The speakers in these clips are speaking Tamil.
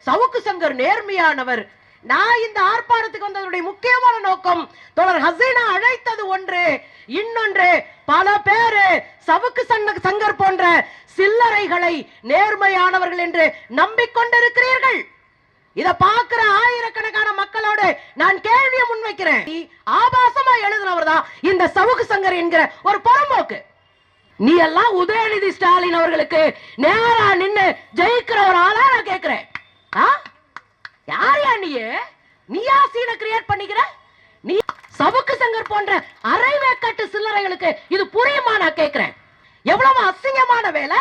சவுக்கு சங்கர் நேர்மையானவர். நான் இந்த ஆர்ப்பாட்டத்துக்கு வந்ததுடைய முக்கியமான நோக்கம் தோழர் ஹசீனா அழைத்தது ஒன்று, இன்னொன்று பல பேரு சவுக்கு சங்கர் போன்ற சில்லறைகளை நேர்மையானவர்கள் என்று நம்பிக்கொண்டிருக்கிறீர்கள். இத பாக்குற ஆயிரக்கணக்கான மக்களோடு நான் கேள்வியை முன்வைக்கிறேன். ஆபாசமா எழுதினவர் தான் இந்த சவுக்கு சங்கர் என்கிற ஒரு புறம்போக்கு. நீ எல்லாம் உதயநிதி ஸ்டாலின் அவர்களுக்கு நேரா நின்னு ஜெயிக்கிற ஒரு ஆளா நான் கேட்கிறேன். யாரையா நீயா சீனை கிரியேட் பண்ணிக்கிற? நீ சவுக்கு சங்கர் போன்ற அரைவேக்காட்டு சில்லறைகளுக்கு இது புரியுமா நான் கேட்கிறேன். எவ்வளவு அசிங்கமான வேலை.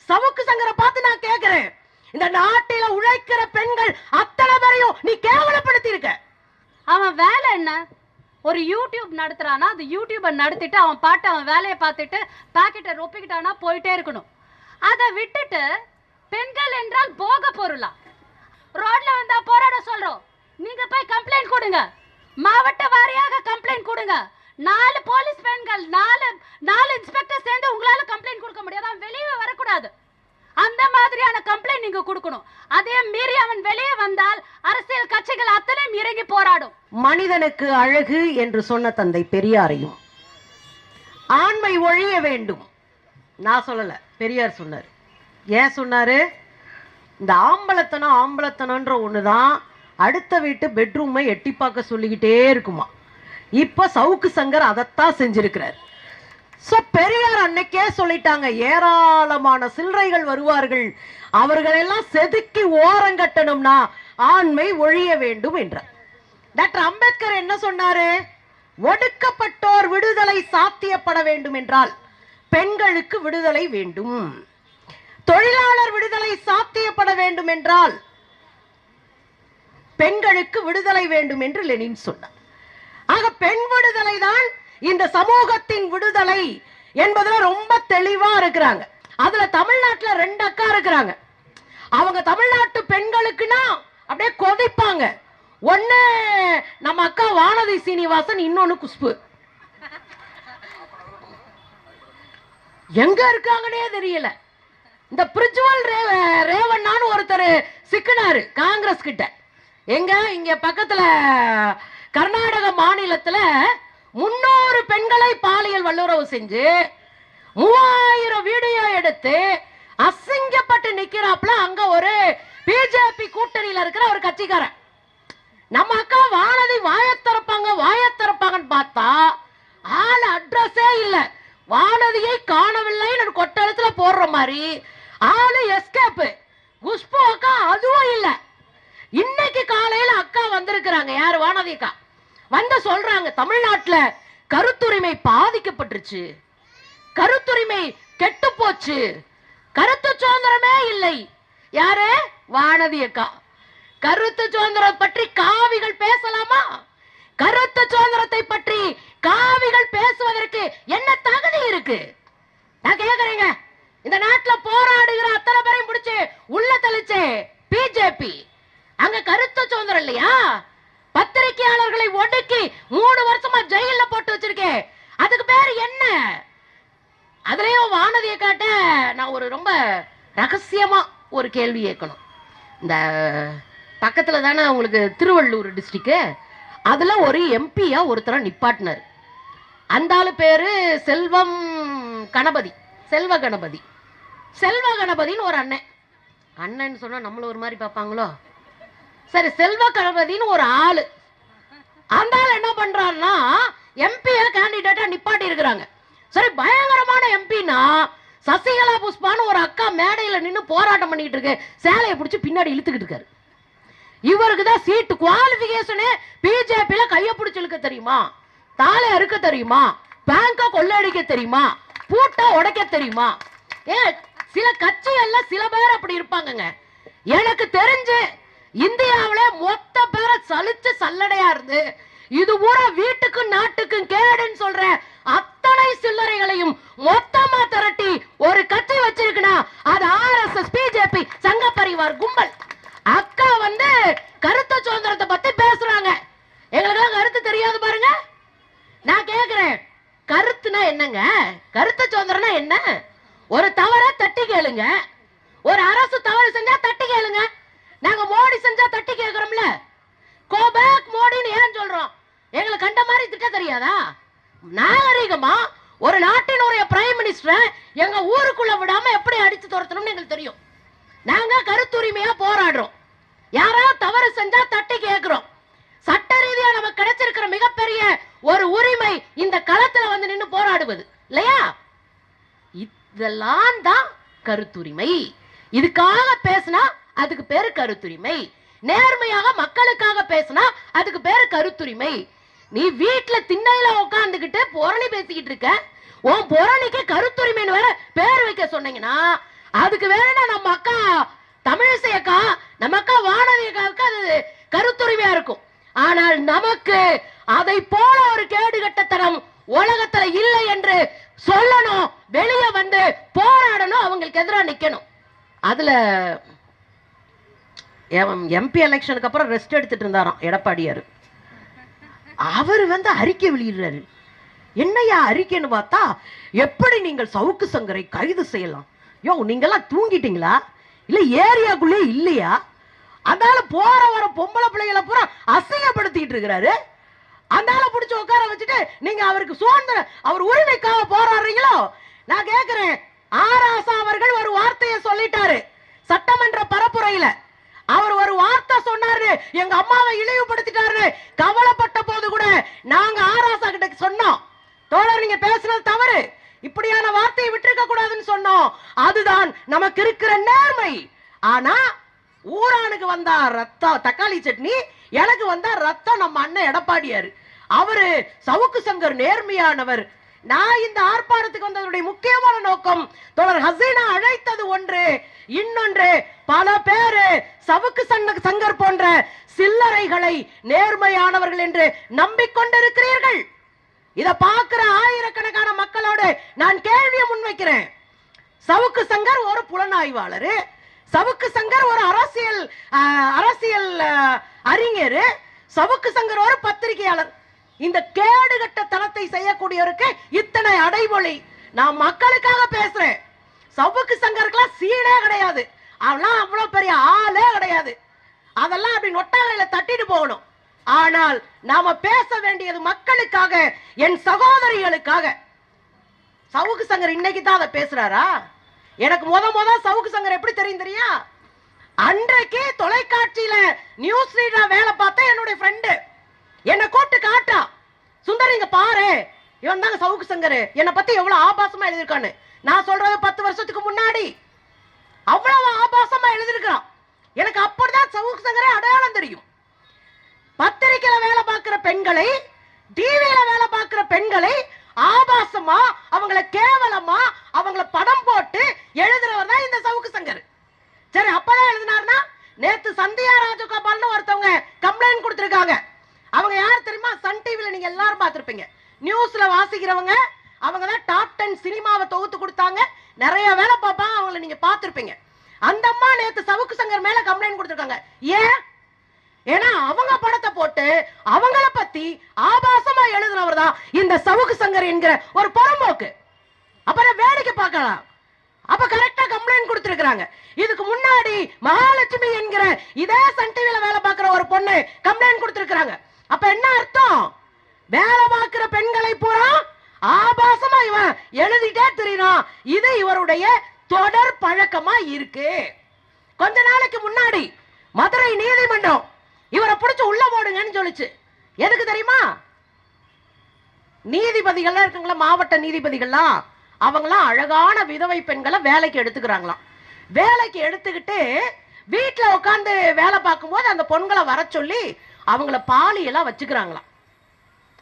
சவுக்கு சங்கரை பார்த்து நான் கேட்கிறேன், இந்த நாட்டில உழைக்கிற பெண்கள் அத்தனை பேரையும் நீ கேவலப்படுத்தி இருக்க. அவன் வேலை என்ன? ஒரு யூடியூப் நடத்துறானா, அது யூடியூபை நடத்திட்டு அவன் பாட்டு அவன் வேலையை பார்த்துட்டு பாக்கெட்டை ரொப்பிக்கிட்டானா போயிட்டே இருக்கணும். அதை விட்டுட்டு பெண்கள் என்றால் போக பொருளா? ரோட்ல வந்தா போராட சொல்றோம், நீங்க போய் கம்ப்ளைண்ட் கொடுங்க, மாவட்ட வாரியாக கம்ப்ளைண்ட் கொடுங்க. 4 போலீஸ் பெண்கள் 4 இன்ஸ்பெக்டர் சேர்ந்து உங்களால கம்ப்ளைண்ட் கொடுக்க முடியாது. அவன் வெளியே வரக்கூடாது. அந்த மாதிரியான கம்ப்ளைண்ட் நீங்க கொடுக்கணும். அதே மீறி அவன் வெளியே வந்தால் அரசியல் கட்சிகள் அத்தனையும் இறங்கி போராடும். மனிதனுக்கு அழகு என்று சொன்ன தந்தை பெரியாரையும் ஆண்மை ஒழிய வேண்டும் நான் சொல்லல, பெரியார் சொன்னார். ஏன் சொன்னாரு? இந்த ஆம்பளத்தனம்ன்ற ஒண்ணுதான் அடுத்த வீட்டு பெட்ரூமை எட்டி பார்க்க சொல்லிக்கிட்டே இருக்குமா. இப்ப சவுக்கு சங்கர் அதைத்தான் செஞ்சிருக்கிறார். பெரியார் அன்னைக்கே சொல்லிட்டாங்க, ஏராளமான சில்லறைகள் வருவார்கள், அவர்களெல்லாம் செதுக்கி ஓரங்கட்டணும்னா ஆண்மை ஒழிய வேண்டும் என்றார். டாக்டர் அம்பேத்கர் என்ன சொன்னாரு? ஒடுக்கப்பட்டோர் விடுதலை சாத்தியப்பட வேண்டும் என்றால் பெண்களுக்கு விடுதலை வேண்டும், தொழிலாளர் விடுதலை சாத்தியப்பட வேண்டும் என்றால் பெண்களுக்கு விடுதலை வேண்டும் என்று லெனின் சொன்னார். ஆக பெண் விடுதலை தான் இந்த சமூகத்தின் விடுதலை என்பதுல ரொம்ப தெளிவா இருக்கிறாங்க. அதுல தமிழ்நாட்டுல 2 அக்கா இருக்கிறாங்க. அவங்க தமிழ்நாட்டு பெண்களுக்குன்னா அப்படியே கொதிப்பாங்க. ஒண்ணு நம்ம அக்கா வானதி சீனிவாசன், இன்னொன்னு குஷ்பு. எங்க இருக்காங்கன்னே தெரியல. இந்த பிரிஜுவல் ரேவண்ணான்னு ஒருத்தர் சிக்கினாரு காங்கிரஸ் கிட்ட. எங்க இங்க பக்கத்துல கர்நாடக மாநிலத்துல 300 பெண்களை பாலியல் வல்லுறவு செஞ்சு 3000 வீடியோ எடுத்து அசிங்கப்பட்டு நிக்கிறாப்ல. அங்க ஒரு பிஜேபி கூட்டணியில இருக்கிற ஒரு கட்சிக்காரன். நம்ம அக்கா வானதி வாயத்திறப்பாங்கன்னு பார்த்தா ஆள் அட்ரஸே இல்ல. வானதியை காணவில்லை கொட்டடத்துல போடுற மாதிரி ஆளு எஸ்கேப். குஷ்பு அக்கா அதுவும் இல்ல. இன்னைக்கு காலையில அக்கா வந்திருக்கிறாங்க. யாரு? வானதி அக்கா வந்து சொல்றாங்க, தமிழ்நாட்டுல கருத்துரிமை பாதிக்கப்பட்டுருச்சு, கருத்துரிமை கெட்டு போச்சு, கருத்து சுதந்திரமே இல்லை. யாரு? வானதி அக்கா. கருத்து சுதந்திரம் பற்றி காவிகள் பேசலாமா? கருத்து சுதந்திரத்தை பற்றி காவிகள் பேசுவதற்கு என்ன தகுதி இருக்கு? நான் கேக்குறேங்க. இந்த நாட்டில் போராடுகிற அத்தனை பேரையும் பிடிச்சு உள்ள தள்ளிச்சு பிஜேபி. அங்க கருத்து சுதந்திரம் இல்லையா? பத்திரிகையாளர்களை ஒடுக்கி 3 வருஷமா ஜெயில போட்டு வச்சிருக்கேன். அதுக்கு பேர் என்ன? அதுலயும் வானதியை காட்ட நான் ஒரு ரொம்ப ரகசியமா ஒரு கேள்வி கேட்கணும். இந்த பக்கத்துல தானே உங்களுக்கு திருவள்ளூர் டிஸ்ட்ரிக்ட், அதுல ஒரு எம்பியா ஒருத்தர நிப்பாட்டினார். அந்த ஆளு பேரு செல்வ கணபதின்னு ஒரு அண்ணன் சொன்னா நம்மள ஒரு மாதிரி பார்ப்பாங்களோ. சரி, செல்வ கணபதின்னு ஒரு ஆளு. அந்த ஆள் என்ன பண்றாருன்னா எம்பியா கேண்டிடேட்டா நிப்பாட்டி இருக்கிறாங்க. சரி, பயங்கரமான எம்பினா சசிகலா புஷ்பான்னு ஒரு அக்கா மேடையில நின்று போராட்டம் பண்ணிட்டு இருக்கு. சேலையை பிடிச்சி பின்னாடி இழுத்துக்கிட்டு இருக்காரு. இவருக்கு தான் சீட்டு குவாலிபிகேஷனு. பிஜேபியில கைய பிடிச்சு இழுக்க தெரியுமா, தாலை அறுக்க தெரியுமா, பேங்க கொள்ளடிக்க தெரியுமா, பூட்டை உடைக்க தெரியுமா? சில கட்சிகள்ல சில பேர் அப்படி இருப்பாங்க. எனக்கு தெரிஞ்சு இந்தியாவில மொத்த பேரை சலிச்சு சல்லடையா இருந்து இது பூரா வீட்டுக்கும் நாட்டுக்கும் கேடுன்னு சொல்ற அத்தனை சில்லறைகளையும் மொத்தமா திரட்டி ஒரு கட்சி வச்சிருக்குன்னா அது RSS, பிஜேபி, சங்க பரிவார் கும்பல். அக்கா வந்து கருத்து சுதந்திரத்தை பத்தி பேசுறாங்க. எங்களுக்கு கருத்து தெரியாது பாருங்க. நான் கேக்குறேன், கருத்துனா என்னங்க? கருத்து சுதந்திரம்னா என்ன? ஒரு தவற தட்டி கேளுங்க. ஒரு அரசு தவறு செஞ்சா தட்டி கேளுங்க. நாங்க தட்டி கேட்கிறோம்ல. கோ பேக் மோடின்னு ஏன் சொல்றோம்? எங்களுக்கு கண்ட மாதிரி திட்ட தெரியாதா? நாகரிகமா ஒரு நாட்டினுடைய பிரைம் மினிஸ்டர் எங்க ஊருக்குள்ள விடாம எப்படி அடிச்சு துரத்தணும்னு எங்களுக்கு தெரியும். நாங்க கருத்துரிமையா போராடுறோம். யாராவது தவறு செஞ்சா தட்டி கேட்கிறோம். சட்ட ரீதியா நமக்கு கிடைச்சிருக்கிற மிகப்பெரிய ஒரு உரிமை இந்த களத்துல வந்து நின்று போராடுவது இல்லையா? இதெல்லாம் தான் கருத்துரிமை. இதுக்காக பேசினா அதுக்கு பேரு கருத்துரிமை. நேர்மையாக மக்களுக்காக பேசினா அதுக்கு பேரு கருத்துரிமை. நீ வீட்டுல திண்ணையில உட்காந்துக்கிட்டு பொரணி பேசிக்கிட்டு இருக்க, உன் பொரணிக்கு கருத்துரிமைன்னு வேற பேர் வைக்க சொன்னீங்கன்னா அதுக்கு வேணா நம்ம அக்கா தமிழிசை அக்கா, நம்ம அக்கா வானதி அக்காவுக்கு அது கருத்துரிமையா இருக்கும். ஆனால் நமக்கு அதை போல ஒரு கேடுகட்டத்தனம் உலகத்துல இல்லை என்று சொல்லணும். வெளியே வந்து போராடணும், அவங்களுக்கு எதிராக நிக்கணும். அதுல எம்பி எலெக்ஷனுக்கு அப்புறம் ரெஸ்ட் எடுத்துட்டு இருந்தாராம் எடப்பாடியார். அவர் வந்து அறிக்கை வெளியிடுறாரு. என்னையா அறிக்கைன்னு பார்த்தா, எப்படி நீங்கள் சவுக்கு சங்கரை கைது செய்யலாம்? யோ, நீங்கெல்லாம் தூங்கிட்டீங்களா? இல்ல ஏரியாக்குள்ளே இல்லையா? அதனால போற வர பொம்பளை பிள்ளைகளை பூரா அசிங்கப்படுத்திட்டு இருக்கிறாரு. அதனால பிடிச்சு உட்கார வச்சுட்டு நீங்க அவருக்கு சுதந்திர அவர் உரிமைக்காக போராடுறீங்களோ? நான் கேட்கிறேன், ஆராசா அவர்கள் ஒரு வார்த்தையை சொல்லிட்டாரு சட்டமன்ற பரப்புரையில. அவர் ஒரு வார்த்தை சொன்னாரு, எங்க அம்மாவை இழிவுபடுத்திட்டாரு. கவலைப்பட்ட போது கூட நாங்க ஆராசா கிட்ட சொன்னோம், தோழர் நீங்க பேசுறது தவறு, இப்படியான வார்த்தையை விட்டுருக்க கூடாதுன்னு சொன்னோம். அதுதான் நமக்கு இருக்கிற நேர்மை. ஆனா ஊரானுக்கு வந்தா ரத்தம் தக்காளி சட்னி, எனக்கு வந்தா ரத்தம் நம்ம அண்ணன் எடப்பாடியாரு. அவரு சவுக்கு சங்கர் நேர்மையானவர். நான் இந்த ஆர்ப்பாட்டத்துக்கு வந்ததனுடைய முக்கியமான நோக்கம், தோழர் ஹசீனா அழைத்தது ஒன்று, இன்னொன்று பல பேரு சவுக்கு சங்கர் போன்ற சில்லறைகளை நேர்மையானவர்கள் என்று நம்பிக்கொண்டிருக்கிறீர்கள். இத பார்க்கிற ஆயிரக்கணக்கான மக்களோடு நான் கேள்வியை முன்வைக்கிறேன். சவுக்கு சங்கர் ஒரு புலனாய்வாளர், சவுக்கு சங்கர் ஒரு அரசியல் அறிஞர், சவுக்கு சங்கர் ஒரு பத்திரிகையாளர். இந்த கேடுகட்ட தனத்தை செய்யக்கூடியவருக்கு இத்தனை அடைமொழி. நான் மக்களுக்காக பேசுறேன். சவுக்கு சங்கருக்குலாம் சீடே கிடையாது, அவெல்லாம் அவ்வளவு பெரிய ஆளே கிடையாது. அதெல்லாம் அப்படி நொட்டாலையில தட்டிட்டு போகணும். ஆனால் நாம பேச வேண்டியது மக்களுக்காக, என் சகோதரிகளுக்காக. சவுக்கு சங்கர் இன்னைக்கு தான் அதை பேசுறாரா? எனக்கு முத சவுக்கு சங்கர் எப்படி தெரியா? அன்றைக்கு தொலைக்காட்சியில நியூஸ் ரீடரா வேலை பார்த்த என்னுடைய ஃப்ரெண்டு என்னை கூப்பிட்டு காட்டா, சுந்தரிங்க பாரு, இவன் தாங்க சவுக்கு சங்கர், என்னை பத்தி எவ்வளவு ஆபாசமா எழுதியிருக்கான்னு. நான் சொல்றது 10 வருஷத்துக்கு முன்னாடி அவ்வளவு ஆபாசமா எழுதியிருக்கிறான். எனக்கு அப்படிதான் சவுக்கு சங்கரை அடையாளம் தெரியும். பத்திரிகையில வேலை பார்க்கிற பெண்களை, டிவியில வேலை பார்க்கிற பெண்களை ஆபாசமா, அவங்கள கேவலமா, அவங்கள படம் போட்டு எழுதுறவர் தான் இந்த சவுக்கு சங்கர். சரி, அப்பதான் எழுதினார்னா, நேத்து சந்தியா ராஜகோபால்னு ஒருத்தவங்க கம்ப்ளைண்ட் கொடுத்திருக்காங்க. அவங்க யார் தெரியுமா? சன் டிவில நீங்க எல்லாரும் பார்த்திருப்பீங்க, நியூஸ்ல வாசிக்கிறவங்க. அவங்க தான் டாப் 10 சினிமாவை தொகுத்து கொடுத்தாங்க, நிறைய வேலை பார்ப்பாங்க, அவங்கள நீங்க பார்த்திருப்பீங்க. அந்த அம்மா நேத்து சவுக்கு சங்கர் மேல கம்ப்ளைண்ட் கொடுத்திருக்காங்க. ஏன்? ஏன்னா அவங்க படத்தை போட்டு அவங்கள பத்தி ஆபாசமா எழுதுறவர் தான் இந்த சவுக்கு சங்கர் என்கிற ஒரு புறம்போக்கு. அப்புறம் வேடிக்கை பார்க்கலாம். அப்ப கரெக்டா கம்ப்ளைண்ட் கொடுத்திருக்காங்க. இதுக்கு முன்னாடி மகாலட்சுமி என்கிற இதே சன் டிவில வேலை பார்க்கிற ஒரு பொண்ணு கம்ப்ளைண்ட் கொடுத்திருக்காங்க. அப்ப என்ன அர்த்தம்? வேலை பார்க்கிற பெண்களை பூரா ஆபாசமா இவன் எழுதிட்டே தெரியும். இது இவருடைய தொடர் பழக்கமா இருக்கு. கொஞ்ச நாளைக்கு முன்னாடி மதுரை நீதிமன்றம் இவரை பிடிச்சு உள்ள போடுங்கன்னு சொல்லிச்சு. எதுக்கு தெரியுமா? நீதிபதிகள்லாம் இருக்குங்களா, மாவட்ட நீதிபதிகள்லாம், அவங்களாம் அழகான விதவை பெண்களை வேலைக்கு எடுத்துக்கிறாங்களாம். வேலைக்கு எடுத்துக்கிட்டு வீட்டுல உட்காந்து வேலை பார்க்கும்போது அந்த பொண்களை வர சொல்லி அவங்கள பாலியெல்லாம் வச்சுக்கிறாங்களாம்,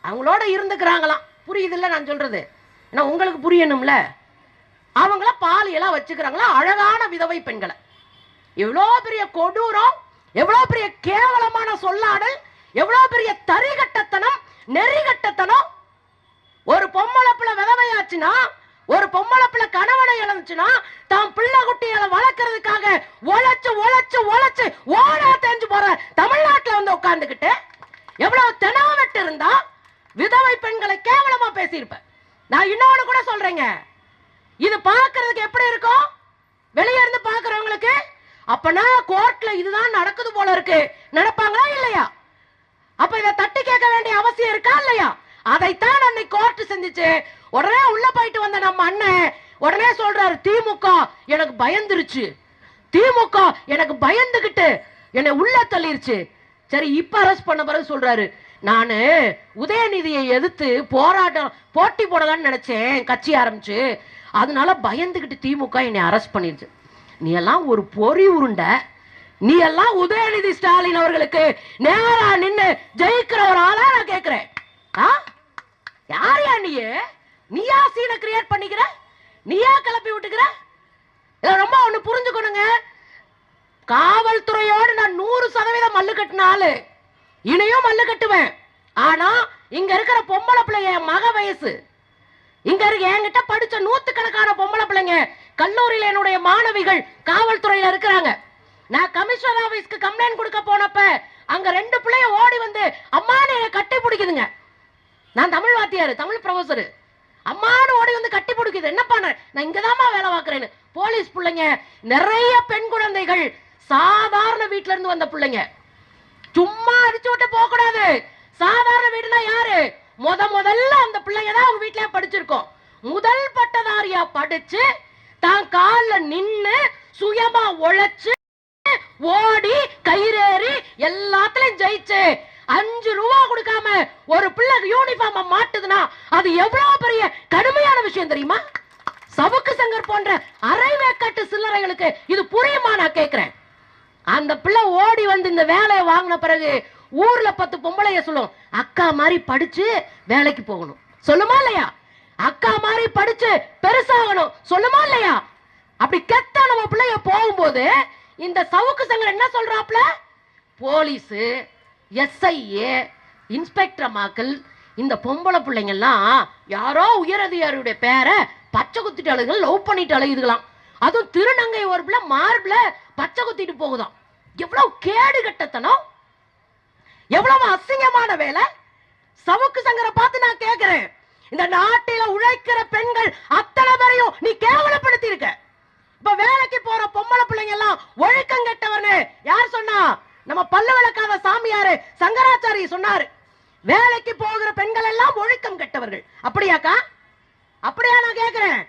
அவங்களோட இருந்துக்கிறாங்களாம். புரியுது இல்ல நான் சொல்றது? ஏன்னா உங்களுக்கு புரியணும்ல. அவங்கள பாலியெல்லாம் வச்சுக்கிறாங்களா, அழகான விதவை பெண்களை. எவ்வளோ பெரிய கொடூரம், எவ்வளவு பெரிய கேவலமான சொல்லாடல், எவ்வளவு பெரிய தரிகட்டத்தனம், நெறிகட்டத்தனம். ஒரு பொம்மளை பிள்ளை விதவையாச்சுன்னா, ஒரு பொம்மளை பிள்ளை கணவனை இழந்துச்சுன்னா, தாம் பிள்ளை குட்டிகளை வளர்க்கறதுக்காக உழைச்சு உழைச்சு உழைச்சு ஓடா தெரிஞ்சு போற தமிழ்நாட்டுல வந்து உட்கார்ந்துகிட்டு எவ்வளவு தெனாவட்டு இருந்தா விதவை பெண்களை கேவலமா பேசியிருப்ப. நான் இன்னொன்னு கூட சொல்றேங்க, இது பார்க்கறதுக்கு எப்படி இருக்கும் வெளியே இருந்து பார்க்கறவங்களுக்கு? அப்பனா கோர்ட்ல இதுதான் நடக்குது போல இருக்கு, நடப்பாங்களா இல்லையா? அப்ப இதை தட்டி கேட்க வேண்டிய அவசியம் இருக்கா இல்லையா? அதைத்தான் அன்னைக்கு கோர்ட் செஞ்சுச்சு. உடனே உள்ள போயிட்டு வந்த நம்ம அண்ணன் உடனே சொல்றாரு, திமுக எனக்கு பயந்துருச்சு, திமுக எனக்கு பயந்துகிட்டு என்னை உள்ள தள்ளிருச்சு. சரி, இப்ப அரெஸ்ட் பண்ண பிறகு சொல்றாரு, நானு உதயநிதியை எதிர்த்து போட்டி போடலான்னு நினைச்சேன் கட்சி ஆரம்பிச்சு, அதனால பயந்துகிட்டு திமுக என்னை அரெஸ்ட் பண்ணிருச்சு. நீ எல்லாம் ஒரு பொறி உருண்ட, நீ எல்லாம் உதயநிதி ஸ்டாலின் அவர்களுக்கு நேரா நின்னு ஜெயிக்கிற ஒரு ஆளா நான் கேட்கிறேன். யாரையா நீயா சீனை கிரியேட் பண்ணிக்கிற, நீயா கிளப்பி விட்டுக்கிற? ரொம்ப ஒண்ணு புரிஞ்சுக்கணுங்க, காவல்துறையோடு நான் 100% மல்லு கட்டினாலு இனியும் மல்லு கட்டுவேன். ஆனா இங்க இருக்கிற பொம்பளை பிள்ளைங்க மக வயசு, இங்க இருக்க என்கிட்ட படிச்ச 100கணக்கான பொம்பளை பிள்ளைங்க கல்லூரியில என்னுடைய மாணவிகள் காவல்துறையில இருக்கிறாங்க. நான் கமிஷனர் ஆபீஸ்க்கு கம்ப்ளைண்ட் கொடுக்க போனப்ப அங்க 2 பிள்ளைய ஓடி வந்து அம்மானு என்னை கட்டி பிடிக்குதுங்க. நான் தமிழ் வாத்தியாரு, தமிழ் ப்ரொஃபசர், அம்மானு ஓடி வந்து கட்டி பிடிக்குது. என்ன பண்ண, நான் இங்கதாம்மா வேலை பார்க்கிறேன்னு. போலீஸ் பிள்ளைங்க, நிறைய பெண் குழந்தைகள், சாதாரண வீட்டுல இருந்து வந்த பிள்ளைங்க. சும்மா அடிச்சு விட்டு போக கூடாது. சாதாரண வீடுனா யாரு? முதல்ல அந்த பிள்ளைங்க தான் அவங்க வீட்லயே படிச்சிருக்கோம். முதல் பட்டதாரியா படிச்சு தான் கால்ல நின்னு சுயமா உழைச்சு ஓடி கயிறேறி எல்லாத்துலயும் ஜெயிச்சு 5 ரூபா கொடுக்காம ஒரு பிள்ளை யூனிஃபார்ம் மாட்டுதுன்னா அது எவ்வளவு பெரிய கடுமையான விஷயம் தெரியுமா? சவுக்கு சங்கர் போன்ற அரைவேக்காட்டு சில்லறைகளுக்கு இது புரியுமா நான் கேட்கிறேன். அந்த பிள்ளை ஓடி வந்து இந்த வேலையை வாங்கின பிறகு ஊர்ல 10 பொம்பளைய சொல்லும், அக்கா மாதிரி படிச்சு வேலைக்கு போகணும், சொல்லுமா இல்லையா? அக்கா மாதிரி படிச்சு பெருசாகணும், சொல்லுமா இல்லையா? அப்படி கெத்தா நம்ம பிள்ளைய போகும்போது இந்த சவுக்கு சங்கர் என்ன சொல்றாப்ல, போலீஸ், எஸ்ஐஏ, இன்ஸ்பெக்டர் மாக்கள், இந்த பொம்பளை பிள்ளைங்க எல்லாம் யாரோ உயரதிகாரியுடைய பேரை பச்சை குத்திட்டு அழுகுகள், லவ் பண்ணிட்டு அழுகுதுலாம். அதுவும் திருநங்கை ஒரு பிள்ளை மார்பிள பச்சை குத்திட்டு போகுதாம். எவ்வளவு கேடு கட்டத்தனம், எவ்வளவு அசிங்கமான வேலை. சவுக்கு சங்கரை பார்த்து நான் கேட்கிறேன், இந்த நாட்டில உழைக்கிற பெண்கள் அத்தனை பேரையும் நீ கேவலப்படுத்தி இருக்க. இப்ப வேலைக்கு போற பொம்பளை பிள்ளைங்க எல்லாம் ஒழுக்கம் கெட்டவனு யார் சொன்னா? நம்ம பல்லு விளக்காத சாமியாரு சங்கராச்சாரி சொன்னாரு. வேலைக்கு போகிற பெண்கள் எல்லாம் ஒழுக்கம் கெட்டவர்கள். அப்படியாக்கா? அப்படியா நான் கேட்கிறேன்.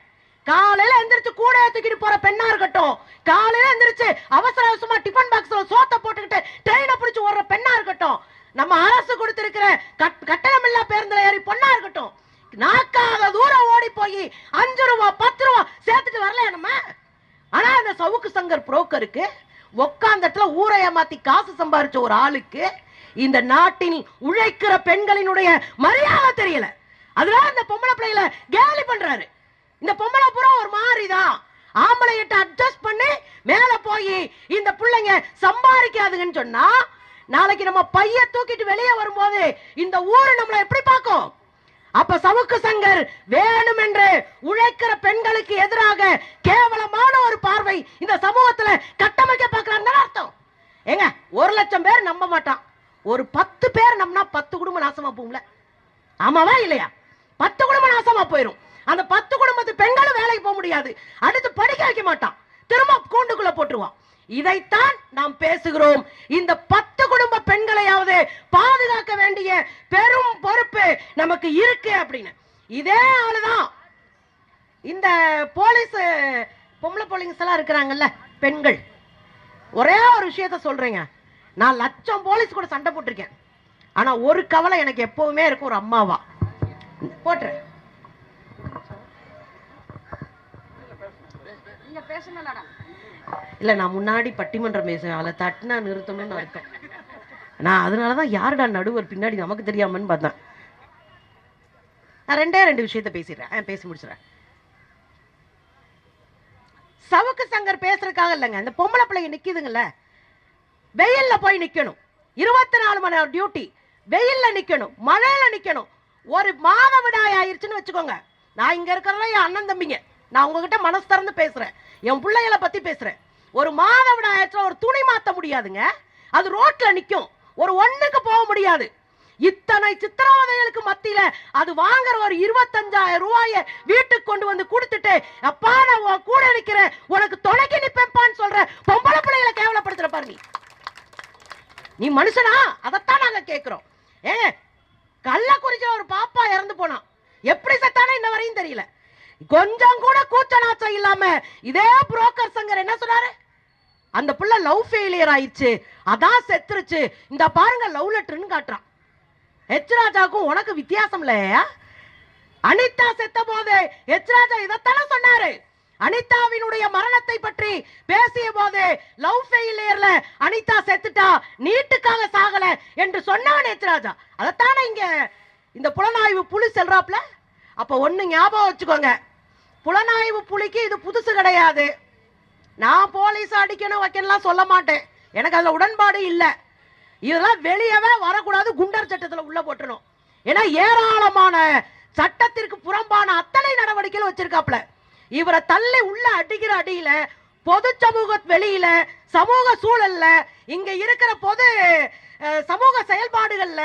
காலையில எந்திரிச்சு கூட தூக்கிட்டு போற பெண்ணா இருக்கட்டும், காலையில எந்திரிச்சு அவசர அவசரமா டிபன் பாக்ஸ்ல சோத்த போட்டுக்கிட்டு ட்ரெயினை பிடிச்சு ஓடுற பெண்ணா இருக்கட்டும், நம்ம அரசு கொடுத்திருக்கிற கட்டணம் இல்லா பேருந்துல ஏறி பொண்ணா இருக்கட்டும், நாக்காத தூரம் ஓடி போய் 5 ரூபா 10 ரூபா சேர்த்துட்டு வரலையா நம்ம? ஆனா இந்த சவுக்கு சங்கர் புரோக்கருக்கு உட்கார்ந்தத்துல ஊரை ஏமாத்தி காசு சம்பாரிச்ச ஒரு ஆளுக்கு இந்த நாட்டில் உழைக்கிற பெண்களினுடைய மரியாதை தெரியல. அதனால இந்த பொம்பளை பிள்ளைகளை கேலி பண்றாரு. இந்த பொம்பளை பூரா ஒரு மாதிரிதான், ஆம்பளை கிட்ட அட்ஜஸ்ட் பண்ணி மேல போய் இந்த பிள்ளைங்க சம்பாதிக்காதுன்னு சொன்னா நாளைக்கு நம்ம பைய தூக்கிட்டு வெளியே வரும்போது இந்த ஊரு நம்மளை எப்படி பார்க்கும்? அப்ப சவுக்கு சங்கர் வேணுமென்று உழைக்கிற பெண்களுக்கு எதிராக கேவலமான ஒரு பார்வை இந்த சமூகத்துல கட்டமைக்க பார்க்கிறான்னு அர்த்தம். ஏங்க, 1 லட்சம் பேர் நம்ப மாட்டான், ஒரு 10 பேர் நம்பினா 10 குடும்பம் நாசமா போகும்ல, ஆமாவா இல்லையா? 10 குடும்பம் நாசமா போயிரும். அந்த 10 குடும்பத்து பெண்களும் வேலைக்கு போக முடியாது, அடுத்து படிக்க வைக்க மாட்டான், திரும்ப கூண்டுக்குள்ள போட்டுருவான். இதைத்தான் நாம் பேசுகிறோம். இந்த 10 குடும்ப பெண்களையாவது பாதுகாக்க வேண்டிய பெரும் பொறுப்பு நமக்கு இருக்கு அப்படின்னு. இதே ஆளுதான் இந்த போலீஸ் பொம்பளை போலீஸ் எல்லாம் இருக்கிறாங்கல்ல பெண்கள். ஒரே ஒரு விஷயத்த சொல்றேங்க, நான் லட்சம் போலீஸ் கூட சண்டை போட்டிருக்கேன். ஆனா ஒரு கவலை எனக்கு எப்பவுமே இருக்கும், ஒரு அம்மாவா போட்டுறேன். இல்ல, நான் முன்னாடி பட்டிமன்றம் பேசுவேன், அதில் தட்டுனா நிறுத்தணும்னு அர்த்தம். நான் அதனாலதான் யாருடா நடுவர் பின்னாடி நமக்கு தெரியாமன்னு பார்த்தேன். நான் 2 விஷயத்த பேசிடுறேன், பேசி முடிச்சுறேன். சவுக்கு சங்கர் பேசுறதுக்காக இல்லைங்க, இந்த பொம்பளை பிள்ளைங்க நிக்குதுங்கல்ல, வெயில்ல போய் நிக்கணும், 24 மணி நேரம் டியூட்டி, வெயில்ல நிக்கணும், மழையில நிக்கணும். ஒரு மாதவிடாய் ஆயிருச்சுன்னு வச்சுக்கோங்க, நான் இங்க இருக்கிறதெல்லாம் என் அண்ணன் தம்பிங்க, நான் உங்ககிட்ட மனசு திறந்து பேசுறேன், என் பிள்ளைகளை பத்தி பேசுறேன். ஒரு மாதவிடாய் ஆயிடுச்சுன்னா ஒரு துணி மாத்த முடியாதுங்க, அது ரோட்ல நிக்கும், ஒரு ஒண்ணுக்கு போக முடியாது. இத்தனை சித்திரவதைகளுக்கு மத்தியில அது வாங்குற ஒரு 25,000 ரூபாய வீட்டுக்கு கொண்டு வந்து கொடுத்துட்டு, அப்பா நான் கூட நிக்கிறேன், உனக்கு துணைக்கு நிப்பேன்பான்னு சொல்ற பொம்பளை பிள்ளைகளை கேவலப்படுத்துற பாரு. நீ மனுஷனா? அதைத்தான் நாங்க கேட்கிறோம். கள்ளக்குறிச்சியில் ஒரு பாப்பா இறந்து போனான், எப்படி செத்தானே இன்ன வரையும் தெரியல. கொஞ்சம் கூட கூச்ச நாச்சம் இல்லாம இதே புரோக்கர் சங்கர் என்ன சொன்னாரு? அந்த புள்ள லவ் ஃபெயிலியர் ஆயிடுச்சு, அதான் செத்துருச்சு, இந்த பாருங்க லவ் லெட்டர்னு காட்டுறான். எச் ராஜாவுக்கும் உனக்கு வித்தியாசம் இல்லையா? அனிதா செத்த போது எச் ராஜா இதைத்தானே சொன்னாரு. அனிதாவினுடைய மரணத்தை பற்றி பேசிய போது லவ் ஃபெயிலியர்ல அனிதா செத்துட்டா, நீட்டுக்காக சாகல என்று சொன்னான் எச் ராஜா. அதைத்தானே இங்க இந்த புலனாய்வு புலி செல்றாப்ல. அப்ப ஒண்ணு ஞாபகம் வச்சுக்கோங்க, புலனாய்வு புலிக்கு இது புதுசு கிடையாது. நான் போலீஸ் அடிக்கணும் வைக்கலாம் சொல்ல மாட்டேன், எனக்கு அதுல உடன்பாடு இல்லை. இதெல்லாம் வெளியவே வரக்கூடாது, குண்டர் சட்டத்தில் உள்ள போட்டணும். ஏன்னா ஏராளமான சட்டத்திற்கு புறம்பான அத்தனை நடவடிக்கைகள் வச்சிருக்காப்ல. இவரை தள்ளி உள்ள அடிக்கிற அடியில பொது சமூக வெளியில சமூக சூழல்ல இங்க இருக்கிற பொது சமூக செயல்பாடுகள்ல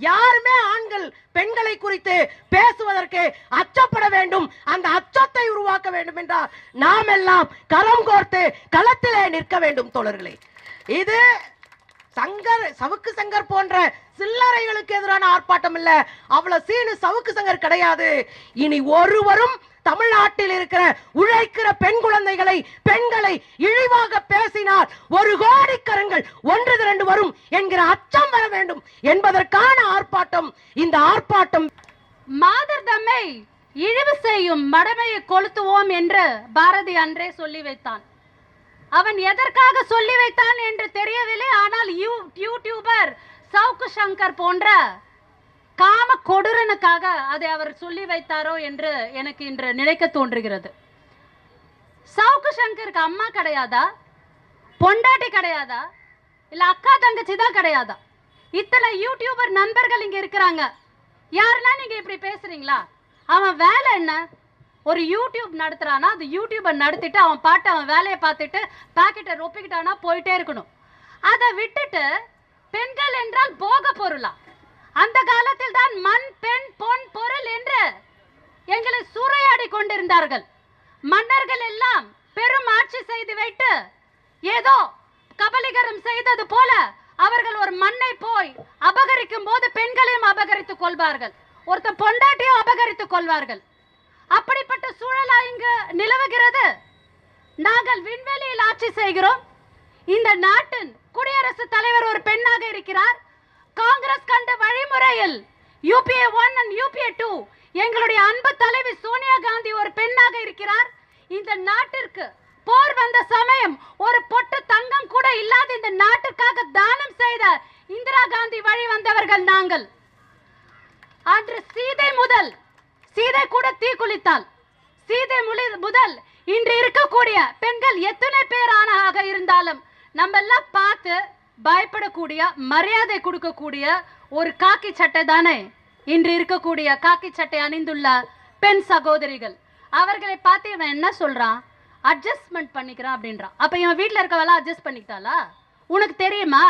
யாருமே ஆண்கள் பெண்களை குறித்து பேசுவதற்கு அச்சப்பட வேண்டும். அந்த அச்சத்தை உருவாக்க வேண்டும் என்றால் நாம் எல்லாம் கரம் கோர்த்து களத்திலே நிற்க வேண்டும் தோழர்களே. இது சங்கர் சவுக்கு சங்கர் போன்ற சில்லறைகளுக்கு எதிரான ஆர்ப்பாட்டம் இல்ல. அவ்வளவு சீனு சவுக்கு சங்கர் கிடையாது. இனி ஒருவரும் தமிழ்நாட்டில் இருக்கிற உழைக்கிற பெண் குழந்தைகளை பெண்களை இழிவாக பேசினால் 1 கோடி கரங்கள் ஒன்று திரண்டு வரும் என்கிற அச்சம் வர வேண்டும் என்பதற்கான ஆர்ப்பாட்டம் இந்த ஆர்ப்பாட்டம். மாதர் தம்மை இழிவு செய்யும் மடமையை கொளுத்துவோம் என்று பாரதி அன்றே சொல்லி வைத்தான். அவன் எதற்காக சொல்லி வைத்தான் என்று தெரியவில்லை. ஆனால் யூடியூபர் சவுக்கு சங்கர் போன்ற காம கொடூரனுக்காக அதை அவர் சொல்லி வைத்தாரோ என்று எனக்கு இன்று நினைக்க தோன்றுகிறது. சவுக்கு சங்கருக்கு அம்மா கிடையாதா? பொண்டாட்டி கிடையாதா? இல்ல அக்கா தங்கச்சி தான் கிடையாதா? இத்தனை யூடியூபர் நண்பர்கள் இங்க இருக்கிறாங்க. யாருன்னா நீங்க இப்படி பேசுறீங்களா? அவன் வேலை என்ன? ஒரு யூடியூப் நடத்துறானா, அது யூடியூபை நடத்திட்டு அவன் பாட்டு அவன் வேலையை பார்த்துட்டு பாக்கெட்டை ரொப்பிக்கிட்டானா போயிட்டே இருக்கணும். அதை விட்டுட்டு பெண்கள் என்றால் போக பொருளா? அந்த காலத்தில் தான் மண் பெண் பொன் பொருள் என்று எங்களை சூறையாடி கொண்டிருந்தார்கள். மன்னர்கள் எல்லாம் பெரும் ஆட்சி செய்து வைத்து ஏதோ கபலீகரம் செய்தது போல அவர்கள் ஒரு மண்ணை போய் அபகரிக்கும் போது பெண்களையும் அபகரித்துக் கொள்வார்கள், ஒருத்த பொண்டாட்டியும் அபகரித்துக் கொள்வார்கள். அப்படிப்பட்ட சூழலா இங்கு நிலவுகிறது. நாங்கள் விண்வெளியில் ஆட்சி செய்கிறோம். இந்த நாட்டின் குடியரசுத் தலைவர் ஒரு பெண்ணாக இருக்கிறார். காங்கிரஸ் கண்ட வழிமுறையில் UPA 1 and UPA 2 எங்களுடைய அன்பு தலைவி சோனியா காந்தி ஒரு பெண்ணாக இருக்கிறார். இந்த நாட்டிற்கு போர் வந்த சமயம் ஒரு பொட்டு தங்கம் கூட இல்லாத இந்த நாட்டிற்காக தானம் செய்த இந்திரா காந்தி வழி வந்தவர்கள் நாங்கள். அன்று சீதை கூட தீக்குளித்தாள். சீதை முதல் இன்று இருக்கக்கூடிய பெண்கள் எத்தனை பேர் ஆணாக இருந்தாலும் நம்ம எல்லாம் பார்த்து பயப்படக்கூடிய மரியாதை கொடுக்கக்கூடிய ஒரு காக்கி சட்டை தானே இன்று இருக்கக்கூடிய காக்கி சட்டை அணிந்துள்ள பெண் சகோதரிகள். அவர்களை பார்த்து இவன் என்ன சொல்றான்? அட்ஜஸ்ட்மெண்ட் பண்ணிக்கிறான் அப்படின்றான். அப்ப இவன் வீட்டுல இருக்கவெல்லாம் அட்ஜஸ்ட் பண்ணிக்கிட்டாளா? உனக்கு தெரியுமா?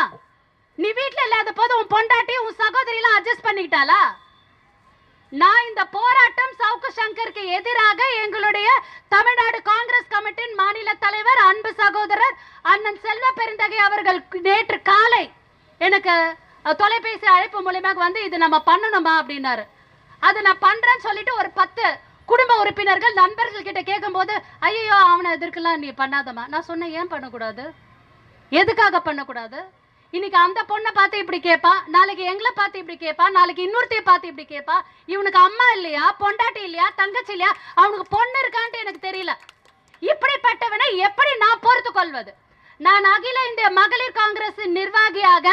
நீ வீட்டுல இல்லாத போது உன் பொண்டாட்டி உன் சகோதரி எல்லாம் அட்ஜஸ்ட் பண்ணிக்கிட்டாளா? நான் இந்த போராட்டம் சவுக்கு சங்கருக்கு எதிராக எங்களுடைய தமிழ்நாடு காங்கிரஸ் கமிட்டியின் மாநில தலைவர் அன்பு சகோதரர் அண்ணன் செல்வ பெருந்தகை அவர்கள் நேற்று காலை எனக்கு தொலைபேசி அழைப்பு மூலமாக வந்து இது நம்ம பண்ணணுமா அப்படின்னாரு. அது நான் பண்றேன்னு சொல்லிட்டு ஒரு 10 குடும்ப உறுப்பினர்கள் நண்பர்கள் கிட்ட கேட்கும் போது ஐயோ அவனை எதிர்க்கலாம் நீ பண்ணாதமா. நான் சொன்னேன் ஏன் பண்ணக்கூடாது, எதுக்காக பண்ணக்கூடாது? இன்னைக்கு அந்த பொண்ணை பார்த்து இப்படி கேட்பா, நாளைக்கு எங்களை பார்த்து இப்படி கேட்பா, நாளைக்கு இன்னொருத்தைய பார்த்து இப்படி கேட்பா. இவனுக்கு அம்மா இல்லையா, பொண்டாட்டி இல்லையா, தங்கச்சி இல்லையா, அவனுக்கு பொண்ணு இருக்கான்ட்டு எனக்கு தெரியல. இப்படிப்பட்டவனை எப்படி நான் பொறுத்து கொள்வது? நான் அகில இந்திய மகளிர் காங்கிரசின் நிர்வாகியாக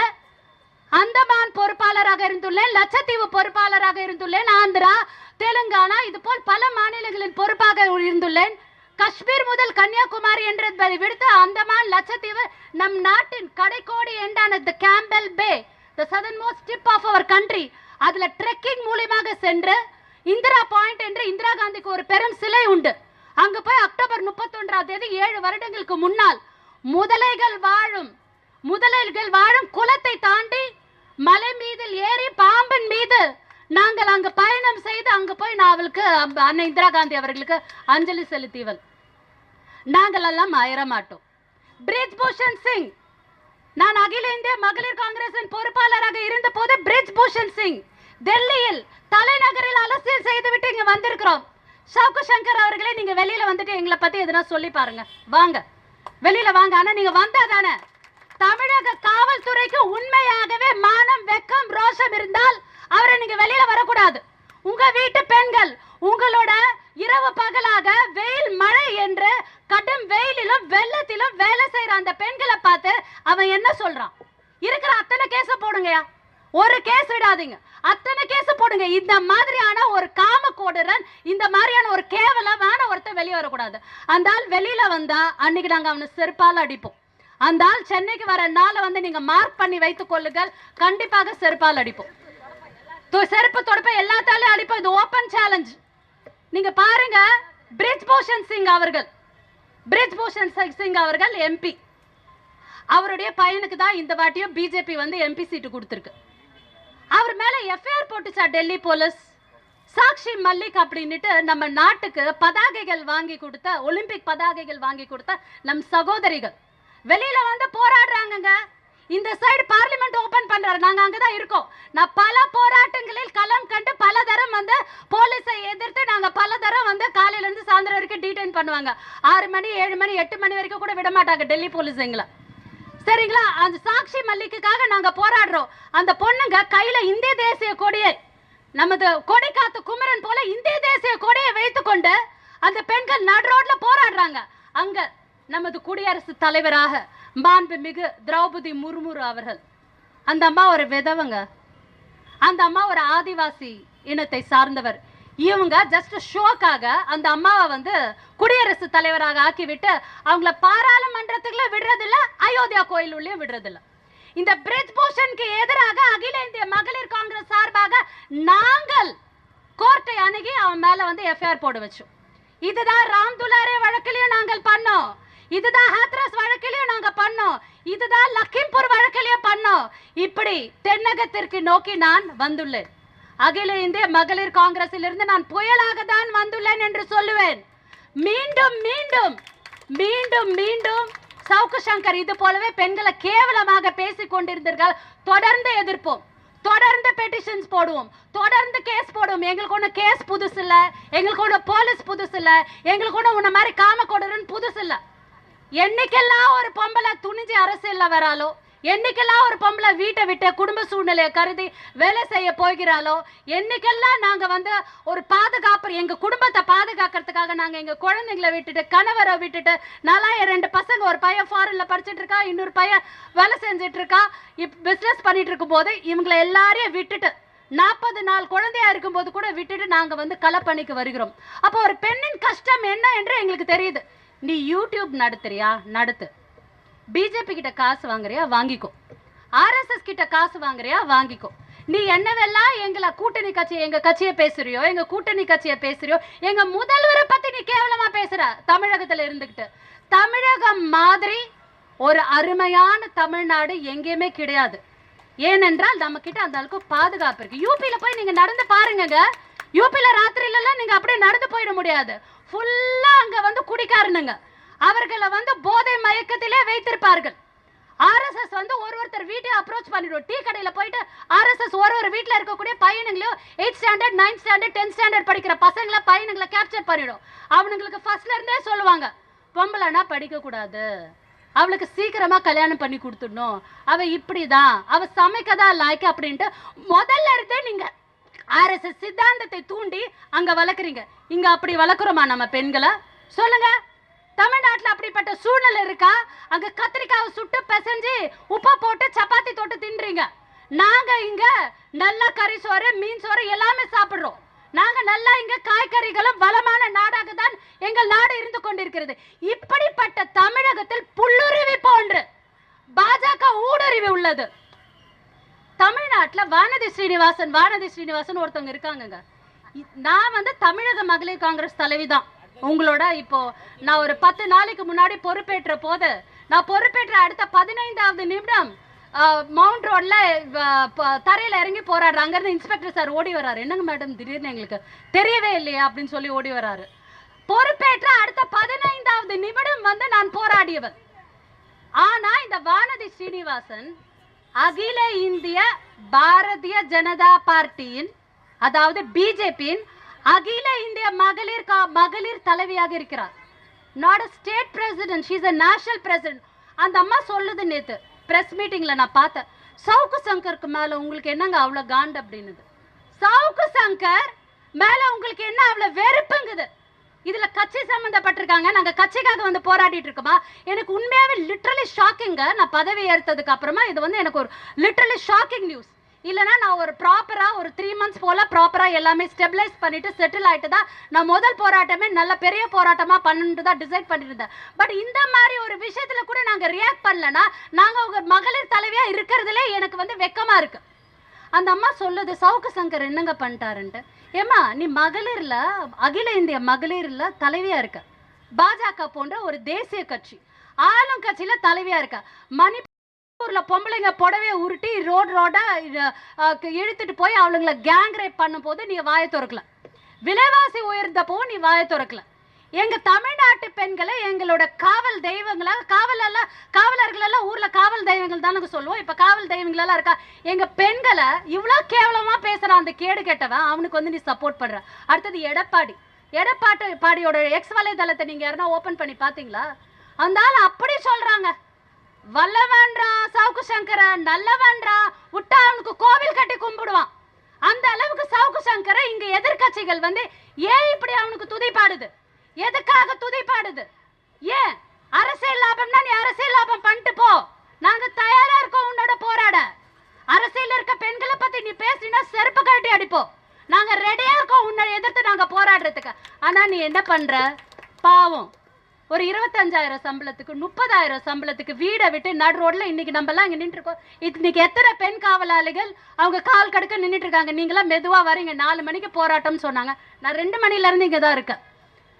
அந்தமான் பொறுப்பாளராக இருந்துள்ளேன், லட்சத்தீவு பொறுப்பாளராக இருந்துள்ளேன், ஆந்திரா தெலுங்கானா இது போல் பல மாநிலங்களின் பொறுப்பாக இருந்துள்ளேன். காஷ்மீர் முதல் கன்னியாகுமரி என்றதை விடுத்து அந்தமான் லட்சத்தீவு நம் நாட்டின் கடைக்கோடி எண்டான the Campbell Bay, the southern most tip of our country, அதுல ட்ரெக்கிங் மூலமாக சென்று இந்திரா பாயிண்ட் என்று இந்திரா காந்திக்கு ஒரு பெரும் சிலை உண்டு. அங்க போய் அக்டோபர் 31ஆம் தேதி 7 வருடங்களுக்கு முன்னால் முதலைகள் வாழும் குளத்தை தாண்டி மலை மீதில் ஏறி பாம்பின் மீது நாங்கள் அங்கு பயணம் செய்து அங்கு போய் நான் அவளுக்கு அன்னை இந்திரா காந்தி அவர்களுக்கு அஞ்சலி செலுத்தியவள். நாங்கள் எல்லாம் அயர மாட்டோம். பிரிஜ் பூஷன் சிங், நான் அகில இந்திய மகளிர் காங்கிரசின் சிங் டெல்லியில் தலைநகரில் அரசியல் செய்துவிட்டு இங்க வந்திருக்கிறோம். சவுக்கு சங்கர் அவர்களே, நீங்க வெளியில வந்துட்டு எங்களை பத்தி எதுனா சொல்லி பாருங்க. வாங்க, வெளியில வாங்க. ஆனா நீங்க வந்தாதானே தமிழக காவல்துறைக்கு உண்மையாகவே மானம், வெக்கம், ரோஷம் இருந்தால் அவரை நீங்க வெளியில வரக்கூடாது. உங்க வீட்டு பெண்கள் உங்களோட இரவு பகலாக வெயில் மழை என்று கடும் வெயிலிலும் வெள்ளத்திலும் வேலை செய்யற அந்த பெண்களை பார்த்து அவன் என்ன சொல்றான்? இருக்கிற அத்தனை கேஸ போடுங்கயா, ஒரு கேஸ் விடாதீங்க, அத்தனை கேஸ் போடுங்க. இந்த மாதிரியான ஒரு காமக்கோடுரன், இந்த மாதிரியான ஒரு கேவலமான ஒருத்தன் வெளியே வரக்கூடாது. அந்த ஆள் வெளியில வந்தா அன்னைக்கு நாங்க அவனை செருப்பால அடிப்போம். அந்த ஆள் சென்னைக்கு வர நாள வந்து நீங்க மார்க் பண்ணி வைத்துக் கொள்ளுங்கள், கண்டிப்பாக செருப்பால் அடிப்போம். செருப்பு தொடப்ப எல்லாத்தாலும் அடிப்போம். இது ஓபன் சேலஞ்ச். நீங்க பாருங்க, பிரிஜ்பூஷன் சிங் அவர்கள் எம்பி, அவருடைய பையனுக்கு தான் இந்த வாட்டியும் பிஜேபி வந்து எம்பி சீட்டு கொடுத்திருக்கு. அவர் மேல எஃப்ஐஆர் போட்டுச்சா டெல்லி போலீஸ்? சாக்ஷி மல்லிக் அப்படின்னுட்டு நம்ம நாட்டுக்கு பதாகைகள் வாங்கி கொடுத்த, ஒலிம்பிக் பதாகைகள் வாங்கி கொடுத்த நம் சகோதரிகள் வெளியில வந்து போராடுறாங்க. இந்த சைடு பார்லிமெண்ட் ஓபன் பண்றாரு, நாங்க அங்கதான் இருக்கோம். நான் பல போராட்டங்களில் களம் கண்டு பல தரம் வந்து போலீஸை எதிர்த்து நாங்க பல தரம் வந்து காலையில இருந்து சாயந்தரம் வரைக்கும் டீடைன் பண்ணுவாங்க. 6 மணி 7 மணி 8 மணி வரைக்கும் கூட விட மாட்டாங்க டெல்லி போலீஸ் எங்களை. சரிங்களா? அந்த சாக்ஷி மல்லிக்குக்காக நாங்க போராடுறோம். அந்த பொண்ணுங்க கையில இந்திய தேசிய கொடியை, நமது கொடி காத்து குமரன் போல இந்திய தேசிய கொடியை வைத்துக்கொண்டு அந்த பெண்கள் நடு ரோட்ல போராடுறாங்க. அங்க நமது குடியரசுத் தலைவராக மாண்புமிகு திரௌபதி முர்மு அவர்கள், அந்த அம்மா ஒரு விதவங்க, அந்த அம்மா ஒரு ஆதிவாசி இனத்தை சார்ந்தவர். இவங்க ஜஸ்ட் ஷோக்காக அந்த அம்மாவை வந்து குடியரசுத் தலைவராக ஆக்கிவிட்டு அவங்கள பாராளுமன்றத்துக்குள்ள விடுறதில்ல, அயோத்தியா கோயில் உள்ளே விடுறதில்ல. இந்த பிரிஜ்பூஷனுக்கு எதிராக அகில இந்திய மகளிர் காங்கிரஸ் சார்பாக நாங்கள் கோர்ட்டை அணுகி அவன் மேல வந்து எஃப்ஐஆர் போட வச்சோம். இதுதான் ராம் துலாரே வழக்கிலையும் நாங்கள் பண்ணோம், இதுதான் ஹாத்ரஸ் வழக்கிலையும் நாங்க பண்ணோம், இதுதான் லக்கிம்பூர் வழக்கிலையும் பண்ணோம். இப்படி தென்னகத்திற்கு நோக்கி நான் வந்துள்ளேன். அகில இந்திய மகளிர் காங்கிரஸில் இருந்து நான் புயலாக தான் வந்துள்ளேன் என்று சொல்லுவேன். மீண்டும் மீண்டும் மீண்டும் மீண்டும் சவுக்கு சங்கர் இது போலவே பெண்களை கேவலமாக பேசிக் கொண்டிருந்தீர்கள். தொடர்ந்து எதிர்ப்போம், தொடர்ந்து பெட்டிஷன்ஸ் போடுவோம், தொடர்ந்து கேஸ் போடுவோம். எங்களுக்கு ஒண்ணு கேஸ் புதுசு இல்ல, எங்களுக்கு ஒண்ணு போலீஸ் புதுசு இல்ல, எங்களுக்கு ஒண்ணு உன்ன மாதிரி காமக்கோடுரன் புதுசு இல்ல. என்னைக்கெல்லாம் ஒரு பொம்பளை துணிஞ்சு அரசியல்ல வராலோ, என்னைக்கெல்லாம் ஒரு பொம்பளை வீட்டை விட்டு குடும்ப சூழ்நிலையை கருதி வேலை செய்ய போகிறாளோ, என்னைக்கெல்லாம் நாங்க வந்து ஒரு பாதுகாப்பு, எங்க குடும்பத்தை பாதுகாக்கிறதுக்காக நாங்க எங்க குழந்தைங்களை விட்டுட்டு, கணவரை விட்டுட்டு, நல்லா 2 பசங்க, ஒரு பையன் ஃபாரின்ல படிச்சுட்டு இருக்கா, இன்னொரு பையன் வேலை செஞ்சுட்டு இருக்கா, பிசினஸ் பண்ணிட்டு இருக்கும் போது இவங்களை எல்லாரையும் விட்டுட்டு 40 நாள் குழந்தையா இருக்கும் போது கூட விட்டுட்டு நாங்க வந்து களப்பணிக்கு வருகிறோம். அப்போ ஒரு பெண்ணின் கஷ்டம் என்ன என்று எங்களுக்கு தெரியுது. நீ யூடியூப் நடத்துறியா, நடத்து. பிஜேபி கிட்ட காசு வாங்குறியா, வாங்கிக்கோ. ஆர்எஸ்எஸ் கிட்ட காசு வாங்குறியா, வாங்கிக்கோ. நீ என்னவெல்லாம் எங்களை கூட்டணி கட்சி, எங்க கட்சியை பேசுறியோ, எங்க கூட்டணி கட்சியை பேசுறியோ, எங்க முதல்வரை பத்தி நீ கேவலமா பேசுற. தமிழகத்துல இருந்துகிட்டு, தமிழகம் மாதிரி ஒரு அருமையான தமிழ்நாடு எங்கேயுமே கிடையாது. ஏனென்றால் நம்ம கிட்ட அந்த அளவுக்கு பாதுகாப்பு இருக்கு. யூபியில போய் நீங்க நடந்து பாருங்க, யூபியில ராத்திரியில எல்லாம் நீங்க அப்படியே நடந்து போயிட முடியாது. ஃபுல்லா அங்க வந்து குடிக்காரனுங்க, அவர்களை வந்து போதை மயக்கத்திலே வைத்திருப்பார்கள். ஆர்எஸ்எஸ் வந்து ஒருத்தர் வீட்டை அப்ரோச் பண்ணிடும். டீ கடையில போயிட்டு ஆர்எஸ்எஸ் ஒரு வீட்டுல இருக்கக்கூடிய பையனுங்களையும் 8th standard 9th standard 10th standard படிக்கிற பசங்களை பையனுங்களை கேப்சர் பண்ணிடும். அவனுங்களுக்கு ஃபர்ஸ்ட்ல இருந்தே சொல்லுவாங்க, பொம்பளைனா படிக்க கூடாது, அவளுக்கு சீக்கிரமா கல்யாணம் பண்ணி கொடுத்துடணும், அவ இப்படிதான், அவ சமைக்கதான் லாய்க்கு அப்படின்ட்டு முதல்ல இருந்தே நீங்க ஆர்எஸ்எஸ் சித்தாந்தத்தை தூண்டி அங்க வளர்க்குறீங்க. இங்க அப்படி வளர்க்குறோமா நம்ம பெண்களை? சொல்லுங்க. தமிழ்நாட்டில் அப்படிப்பட்ட சூழ்நிலை இருக்கா? அங்க கத்திரிக்காவை சுட்டு பிசைஞ்சு உப்பை போட்டு சப்பாத்தி தொட்டு தின்றீங்க. நாங்க இங்க நல்ல கறி சோறு, மீன் சோறு எல்லாமே சாப்பிடுறோம். நாங்க நல்லா இங்க காய்கறிகளும் வளமான நாடாக தான் எங்கள் நாடு இருந்து கொண்டிருக்கிறது. இப்படிப்பட்ட தமிழகத்தில் புல்லுருவி போன்று பாஜக ஊடுருவி உள்ளது. தமிழ்நாட்டில் வானதி ஸ்ரீனிவாசன் ஒருத்தவங்க இருக்காங்க. நான் வந்து தமிழக மகளிர் காங்கிரஸ் தலைவி தான். உங்களோட இப்போ நான் ஒரு 10 நாளைக்கு முன்னாடி பொறுப்பேற்ற போது, நான் பொறுப்பேற்ற அடுத்த 15வது நிமிடம் மவுண்ட் ரோட்ல தரையில இறங்கி போராடுற. அங்கிருந்து இன்ஸ்பெக்டர் சார் ஓடி வர்றாரு. என்னங்க மேடம் திடீர்னு எங்களுக்கு தெரியவே இல்லையா அப்படின்னு சொல்லி ஓடி வர்றாரு. பொறுப்பேற்ற அடுத்த 15வது நிமிடம் வந்து நான் போராடியவர். ஆனா இந்த வானதி ஸ்ரீனிவாசன் அகில இந்திய பாரதிய ஜனதா பார்ட்டியின், அதாவது பிஜேபியின் அகில இந்திய மகளிர் தலைவியாக இருக்கிறார். Not a state president, she is a national president. அந்த அம்மா சொல்லுது, நேத்து பிரஸ் மீட்டிங்ல நான் பார்த்தேன், சவுக்கு சங்கருக்கு மேல உங்களுக்கு என்னங்க அவ்வளவு காண்டு அப்படின்னுது. சவுக்கு சங்கர் மேல உங்களுக்கு என்ன அவ்வளவு வெறுப்புங்குது? இதுல கட்சி சம்பந்தப்பட்டிருக்காங்க, நாங்க கட்சிக்காக வந்து போராடிட்டு இருக்கோமா? எனக்கு உண்மையாவே லிட்டரலி ஷாக்கிங்க. நான் பதவி ஏற்றதுக்கு அப்புறமா இது வந்து எனக்கு ஒரு லிட்டரலி ஷாக்கிங் நியூஸ். இல்லைனா நான் ஒரு ப்ராப்பரா ஒரு 3 months போல ப்ராப்பரா எல்லாமே ஸ்டெபிலைஸ் பண்ணிட்டு செட்டில் ஆயிட்டு தான் நான் முதல் போராட்டமே நல்ல பெரிய போராட்டமா பண்ணிட்டு தான் டிசைட் பண்ணிட்டு இருந்தேன். பட் இந்த மாதிரி ஒரு விஷயத்துல கூட நாங்க ரியாக்ட் பண்ணலன்னா நாங்க உங்க மகளிர் தலைவியா இருக்கிறதுலே எனக்கு வந்து வெக்கமா இருக்கு. அந்த அம்மா சொல்லுது, சவுக்கு சங்கர் என்னங்க பண்ணிட்டாருன்ட்டு. ஏமா, நீ மகளிர்ல அகில இந்திய மகளிர்ல தலைவியா இருக்க, பாஜக போன்ற ஒரு தேசிய கட்சி ஆளும் கட்சியில தலைவியா இருக்க. மணிப்பூர்ல பொம்பளைங்க புடவைய உருட்டி ரோடா இழுத்துட்டு போய் அவளுங்களை கேங் ரேப் பண்ணும் போது நீ வாயை திறக்கல. விலைவாசி உயர்ந்தப்போ நீ வாயை திறக்கல. எங்க தமிழ்நாட்டு பெண்களை எங்களோட காவல் தெய்வங்களா, காவலர்கள் எல்லாம் ஊர்ல காவல் தெய்வங்கள் தானே சொல்லுவோம். இப்ப காவல் தெய்வங்கள் எல்லாம் இருக்கா? எங்க பெண்களை இவ்வளவு கேவலமா பேசுறான் அந்த கேடு கெட்டவன், அவனுக்கு வந்து நீ சப்போர்ட் பண்ற. அடுத்தது எடப்பாடியோட எக்ஸ் வலைதளத்தை நீங்க யாருன்னா ஓபன் பண்ணி பாத்தீங்களா? அந்த ஆள் அப்படி சொல்றாங்க, வல்லவன்றான் சவுக்கு சங்கர, நல்லவன்றான், விட்டா அவனுக்கு கோவில் கட்டி கும்பிடுவான். அந்த அளவுக்கு சவுக்கு சங்கர இங்க எதிர்கட்சிகள் வந்து ஏன் இப்படி அவனுக்கு துதிப்பாடுது? எதுக்காக துதிப்பாடுது? ஏன்? அரசியல் லாபம்னா நீ அரசியல் லாபம் பண்ணிட்டு போ, நாங்க தயாரா இருக்கோம் உன்னோட போராட. அரசியல் இருக்க பெண்களை பத்தி நீ பேசினா செருப்பு கட்டி அடிப்போம். நாங்க ரெடியா இருக்கோம் உன்னை எதிர்த்து நாங்க போராடுறதுக்கு. ஆனா நீ என்ன பண்ற? பாவம், ஒரு 25,000 சம்பளத்துக்கு 30,000 சம்பளத்துக்கு வீடை விட்டு நடு ரோட்ல இன்னைக்கு நம்ம எல்லாம் இங்க நின்று இருக்கோம். இன்னைக்கு எத்தனை பெண் காவலாளிகள் அவங்க கால் கடுக்க நின்றுட்டு இருக்காங்க. நீங்களாம் மெதுவா வரீங்க, 4 மணிக்கு போராட்டம் சொன்னாங்க, நான் 2 மணில இருந்து இங்க தான் இருக்கேன்.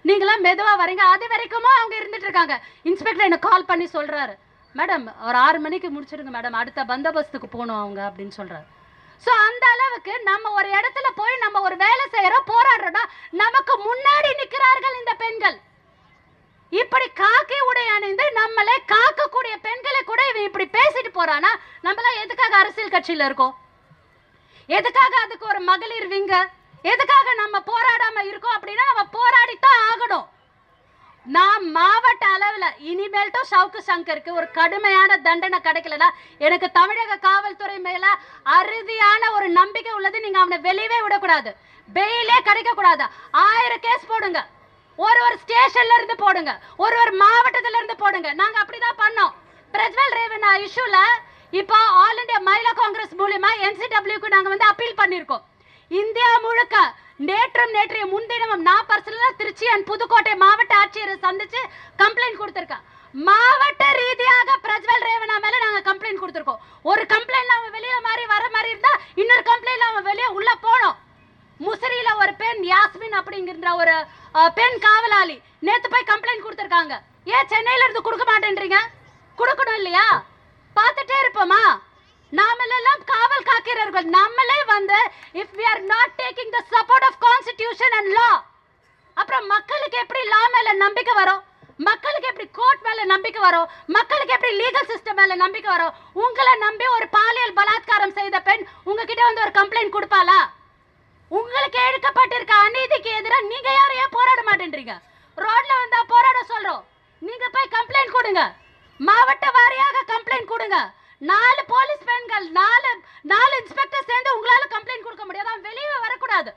நீங்களாம் மெதுவா வரீங்க, அது வரைக்கும் அவங்க இருந்துட்டு இருக்காங்க. இன்ஸ்பெக்டர் எனக்கு கால் பண்ணி சொல்றாரு, மேடம் ஒரு 6 மணிக்கு முடிச்சிருங்க மேடம், அடுத்த பந்தோபஸ்துக்கு போகணும் அவங்க அப்படின்னு சொல்றாரு. சோ அந்த அளவுக்கு நம்ம ஒரு இடத்துல போய் நம்ம ஒரு வேலை செய்யறோம், போராடுறோம்னா நமக்கு முன்னாடி நிக்கிறார்கள் இந்த பெண்கள். இப்படி காக்கி உடை அணிந்து நம்மளே காக்கக்கூடிய பெண்களை கூட இவன் இப்படி பேசிட்டு போறானா? நம்மளாம் எதுக்காக அரசியல் கட்சியில இருக்கோம்? எதுக்காக அதுக்கு ஒரு மகளிர் விங்க? எதுக்காக நம்ம போராடாம இருக்கோம்? அப்படின்னா நம்ம போராடித்தான் ஆகணும். நான் மாவட்ட அளவுல இனிமேல்ட்டும் சவுக்கு சங்கருக்கு ஒரு கடுமையான தண்டனை கிடைக்கலனா எனக்கு தமிழக காவல்துறை மேல அறுதியான ஒரு நம்பிக்கை உள்ளது. நீங்க அவனை வெளியவே விடக்கூடாது, பெயிலே கிடைக்க கூடாது. 1000 கேஸ் போடுங்க, ஒரு ஸ்டேஷன்ல இருந்து போடுங்க, ஒரு மாவட்டத்துல இருந்து போடுங்க. நாங்க அப்படிதான் பண்ணோம். பிரஜ்வல் ரேவண்ணா இஷ்யூல இப்போ ஆல் இந்தியா மಹಿಳಾ காங்கிரஸ் மூலமா NCWக்கு நாங்க வந்து அப்பீல் பண்ணிருக்கோம். இந்தியா முழுக்க நேற்றைய முன்தினமும் நான் பர்சனலா திருச்சி அண்ட் புதுக்கோட்டை மாவட்ட ஆட்சியரை சந்திச்சு கம்ப்ளைண்ட் கொடுத்திருக்கேன். மாவட்ட ரீதியாக பிரஜ்வல் ரேவண்ணா மேல நாங்க கம்ப்ளைண்ட் கொடுத்திருக்கோம். ஒரு கம்ப்ளைண்ட் அவன் வெளியில வர மாதிரி இருந்தா இன்னொரு கம்ப்ளைண்ட் அவன் வெளியே உள்ள போனோம். முசிறியில ஒரு பெண் யாஸ்மின் அப்படிங்கிற ஒரு பெண் காவலாளி நேத்து போய் கம்ப்ளைண்ட் கொடுத்திருக்காங்க. ஏன் சென்னையில இருந்து கொடுக்க மாட்டேன்றீங்க? கொடுக்கணும் இல்லையா? பார்த்துட்டே இருப்போமா? நாமெல்லாம் காவல் காக்கிறவர்கள். நம்மளே வந்து if we are not taking the support of constitution and law, அப்புறம் மக்களுக்கு எப்படி லா மேல நம்பிக்கை வரும்? மக்களுக்கு எப்படி கோர்ட் மேல நம்பிக்கை வரும்? மக்களுக்கு எப்படி லீகல் சிஸ்டம் மேல நம்பிக்கை வரும்? உங்களை நம்பி ஒரு பாலியல் பலாத்காரம் செய்த பெண் உங்ககிட்ட வந்து ஒரு கம்ப்ளைண்ட் கொடுப்பாளா? உங்களுக்கு எடுக்கப்பட்டிருக்க அநீதிக்கு எதிராக நீங்க யாரும் ஏன் போராட மாட்டேன்றீங்க? ரோட்ல வந்தா போராட சொல்றோம், நீங்க போய் கம்ப்ளைண்ட் கொடுங்க. மாவட்ட வாரியாக கம்ப்ளைண்ட் கொடுங்க. 4 போலீஸ் பெண்கள் 4 இன்ஸ்பெக்டர் சேர்ந்து உங்களால கம்ப்ளைண்ட் கொடுக்க முடியாது. அவன் வெளியே வரக்கூடாது.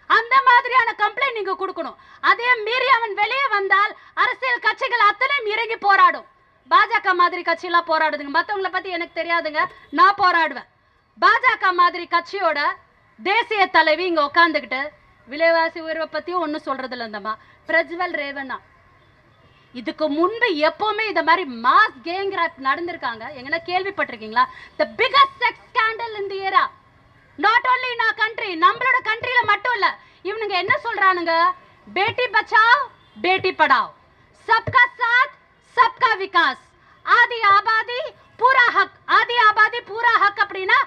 அந்த மாதிரியான கம்ப்ளைண்ட் நீங்க கொடுக்கணும். அதே மீறி அவன் வெளியே வந்தால் அரசியல் கட்சிகள் அத்தனையும் இறங்கி போராடும். பாஜக மாதிரி கட்சியெல்லாம் போராடுதுங்க. மற்றவங்களை பத்தி எனக்கு தெரியாதுங்க, நான் போராடுவேன். பாஜக மாதிரி கட்சியோட தேசிய தலைவி இங்க உட்காந்துக்கிட்டு விலைவாசி உயர்வை பத்தியும் ஒன்னும் சொல்றது இல்லை. அந்தம்மா பிரஜ்வல் ரேவண்ணா இதுக்கு முன்பு எப்பவுமே இந்த மாதிரி மாஸ் கேங் ரேப் நடந்திருக்காங்க. எங்கன்னா கேள்விப்பட்டிருக்கீங்களா? the biggest sex scandal in the era, not only in our country, நம்மளோட கண்ட்ரில மட்டும் இல்ல. இவனுங்க என்ன சொல்றானுங்க? பேட்டி பச்சாவ் பேட்டி படாவ், சப்கா சாத் சப்கா விகாஸ், ஆதி ஆபாதி பூரா ஹக். ஆதி ஆபாதி பூரா ஹக் அப்படின்னா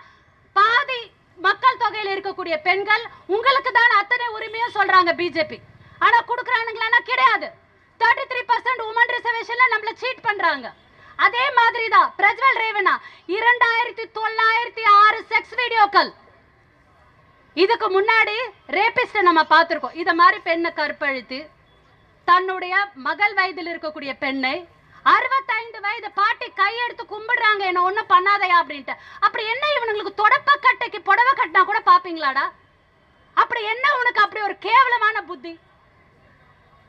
பாதி மக்கள் தொகையில் இருக்கக்கூடிய பெண்கள் உங்களுக்கு தான் அத்தனை உரிமையும் சொல்றாங்க பிஜேபி. ஆனா குடுக்குறானுங்களா? கிடையாது. 33% உமன் ரிசர்வேஷன்ல நம்மள சீட் பண்றாங்க. அதே மாதிரி தான் பிரஜ்வல் ரேவண்ணா 2906 செக்ஸ் வீடியோக்கள். இதுக்கு முன்னாடி ரேபிஸ்ட் நம்ம பார்த்திருக்கோம். இத மாதிரி பெண்ணை கற்பழித்து தன்னுடைய மகள் வயதில் இருக்கக்கூடிய பெண்ணை 65 வயது பாட்டி கையெடுத்து கும்பிடுறாங்க, என்ன ஒண்ணும் பண்ணாதையா அப்படின்ட்டு. அப்படி என்ன இவனுங்களுக்கு தொடப்ப கட்டைக்கு புடவை கட்டினா கூட பாப்பீங்களாடா? அப்படி என்ன உனக்கு அப்படி ஒரு கேவலமான புத்தி?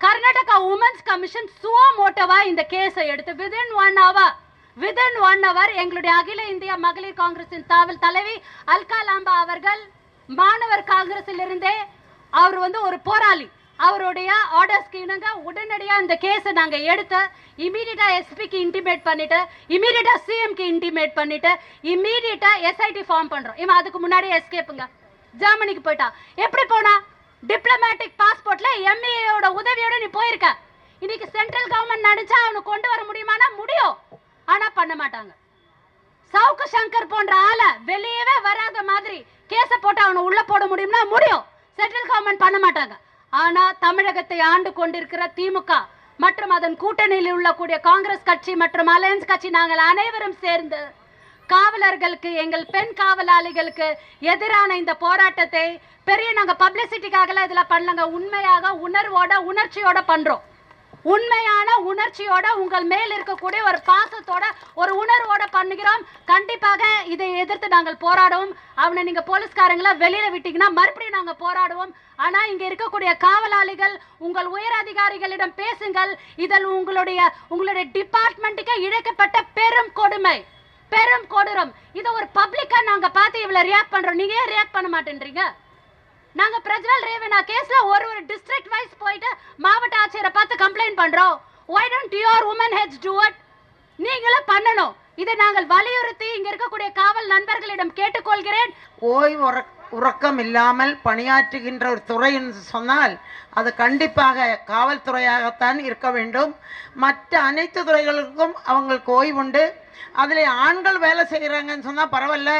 கர்நாடகா உமன்ஸ் கமிஷன் சுவோ மோட்டோவா இந்த கேஸை எடுத்து விதின் ஒன் ஹவர் எங்களுடைய அகில இந்திய மகளிர் காங்கிரசின் தாவல் தலைவி அல்கா லாம்பா அவர்கள் மாணவர் காங்கிரஸில் இருந்தே அவர் ஒரு போராளி, அவருடைய ஆர்டர்ஸ்க்கு இணங்க உடனடியா இந்த கேஸை நாங்க எடுத்து இமீடியட்டா எஸ்பிக்கு இன்டிமேட் பண்ணிட்டு, இமீடியட்டா சிஎம்க்கு இன்டிமேட் பண்ணிட்டு, இமீடியட்டா எஸ்ஐடி ஃபார்ம் பண்றோம். இவன் அதுக்கு முன்னாடி எஸ்கேப்புங்க, ஜெர்மனிக்கு போயிட்டா. எப்படி போனா? டிப்ளமேட்டிக் பாஸ்போர்ட்ல எம்ஏயோட உதவியோட நீ போயிருக்க. இன்னைக்கு சென்ட்ரல் கவர்மெண்ட் நினைச்சா அவனை கொண்டு வர முடியுமானா முடியும், ஆனா பண்ண மாட்டாங்க. சவுக்கு சங்கர் போன்ற ஆளை வெளியவே வராத மாதிரி கேஸ போட்டு அவனை உள்ள போட முடியும்னா முடியும், சென்ட்ரல் கவர்மெண்ட் பண்ண மாட்டாங்க. ஆனா தமிழகத்தை ஆண்டு கொண்டிருக்கிற திமுக மற்றும் அதன் கூட்டணியில் உள்ளக்கூடிய காங்கிரஸ் கட்சி மற்றும் அலையன்ஸ் கட்சி நாங்கள் அனைவரும் சேர்ந்து காவலர்களுக்கு, எங்கள் பெண் காவலாளிகளுக்கு எதிரான இந்த போராட்டத்தை பெரிய நாங்க பப்ளிசிட்டிக்காக இதுல பண்ணலங்க, உண்மையாக உணர்வோட உணர்ச்சியோட பண்றோம். உண்மையான உணர்ச்சியோட உங்கள் மேல் இருக்கக்கூடிய ஒரு பாசத்தோட ஒரு உணர்வோட பண்ணுகிறோம். கண்டிப்பாக இதை எதிர்த்து நாங்கள் போராடுவோம். அவனை நீங்க போலீஸ்காரங்கள வெளியில விட்டீங்கன்னா மறுபடியும் நாங்க போராடுவோம். ஆனா இங்க இருக்கக்கூடிய காவலாளிகள் உங்கள் உயர் அதிகாரிகளிடம் பேசுங்கள். இதில் உங்களுடைய டிபார்ட்மெண்ட்டுக்கு இழைக்கப்பட்ட பெரும் கொடுமை, பெரும் கொடூரம். இதை ஒரு பப்ளிக்கா நாங்க பார்த்து இவ்வளவு ரியாக்ட் பண்றோம். நீங்க ஏன் ரியாக்ட் பண்ண மாட்டேன்றீங்க? நாங்க பிரஜ்வல் ரேவண்ணா கேஸ்ல ஒரு டிஸ்ட்ரிக்ட் வைஸ் போயிட்டு மாவட்ட ஆட்சியரை பார்த்து கம்ப்ளைண்ட் பண்றோம். why don't your women heads do it? நீங்களே பண்ணணும். இதை நாங்கள் வலியுறுத்தி இங்க இருக்கக்கூடிய காவல் நண்பர்களிடம் கேட்டுக்கொள்கிறேன். ஓய்வு உறக்கம் இல்லாமல் பணியாற்றுகின்ற ஒரு துறை என்று சொன்னால் அது கண்டிப்பாக காவல்துறையாகத்தான் இருக்க வேண்டும். மற்ற அனைத்து துறைகளுக்கும் அவங்களுக்கு ஓய்வுண்டு. அதில் ஆண்கள் வேலை செய்கிறாங்கன்னு சொன்னால் பரவாயில்ல,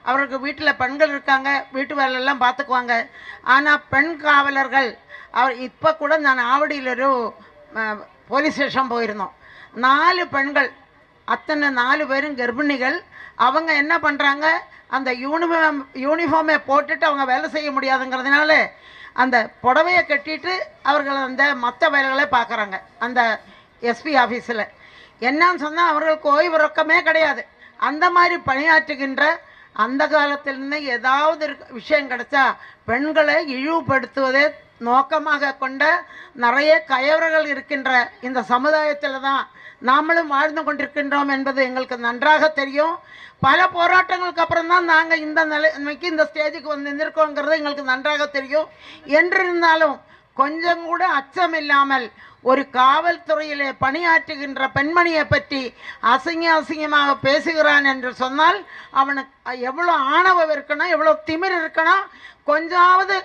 அவருக்கு வீட்டில் பெண்கள் இருக்காங்க, வீட்டு வேலையெல்லாம் பார்த்துக்குவாங்க. ஆனால் பெண் காவலர்கள் இப்போ கூட நான் ஆவடியில் ஒரு போலீஸ் ஸ்டேஷன் போயிருந்தோம். 4 பெண்கள், அத்தனை 4 பேரும் கர்ப்பிணிகள். அவங்க என்ன பண்ணுறாங்க, அந்த யூனிஃபார்மை போட்டுட்டு அவங்க வேலை செய்ய முடியாதுங்கிறதுனால அந்த புடவையை கட்டிட்டு அவர்கள் அந்த மற்ற வேலைகளை பார்க்குறாங்க. அந்த எஸ்பி ஆஃபீஸில் என்னன்னு சொன்னால் அவர்களுக்கு ஓய்வு ரொக்கமே கிடையாது. அந்த மாதிரி பணியாற்றுகின்ற அந்த காலத்திலிருந்து ஏதாவது விஷயம் கிடைச்சா பெண்களை இழிவுபடுத்துவதே நோக்கமாக கொண்ட நிறைய கயவர்கள் இருக்கின்ற இந்த சமுதாயத்தில் தான் நாமளும் வாழ்ந்து கொண்டிருக்கின்றோம் என்பது எங்களுக்கு நன்றாக தெரியும். பல போராட்டங்களுக்கு அப்புறம் தான் நாங்கள் இந்த நிலைமைக்கு இந்த ஸ்டேஜுக்கு வந்து நிற்கிறோங்கிறது எங்களுக்கு நன்றாக தெரியும். என்றிருந்தாலும் கொஞ்சம் கூட அச்சம் இல்லாமல் ஒரு காவல்துறையிலே பணியாற்றுகின்ற பெண்மணியை பற்றி அசிங்கமாக பேசுகிறான் என்று சொன்னால் அவனுக்கு எவ்வளோ ஆணவம் இருக்கணும், எவ்வளோ திமிர் இருக்கணும். கொஞ்சாவது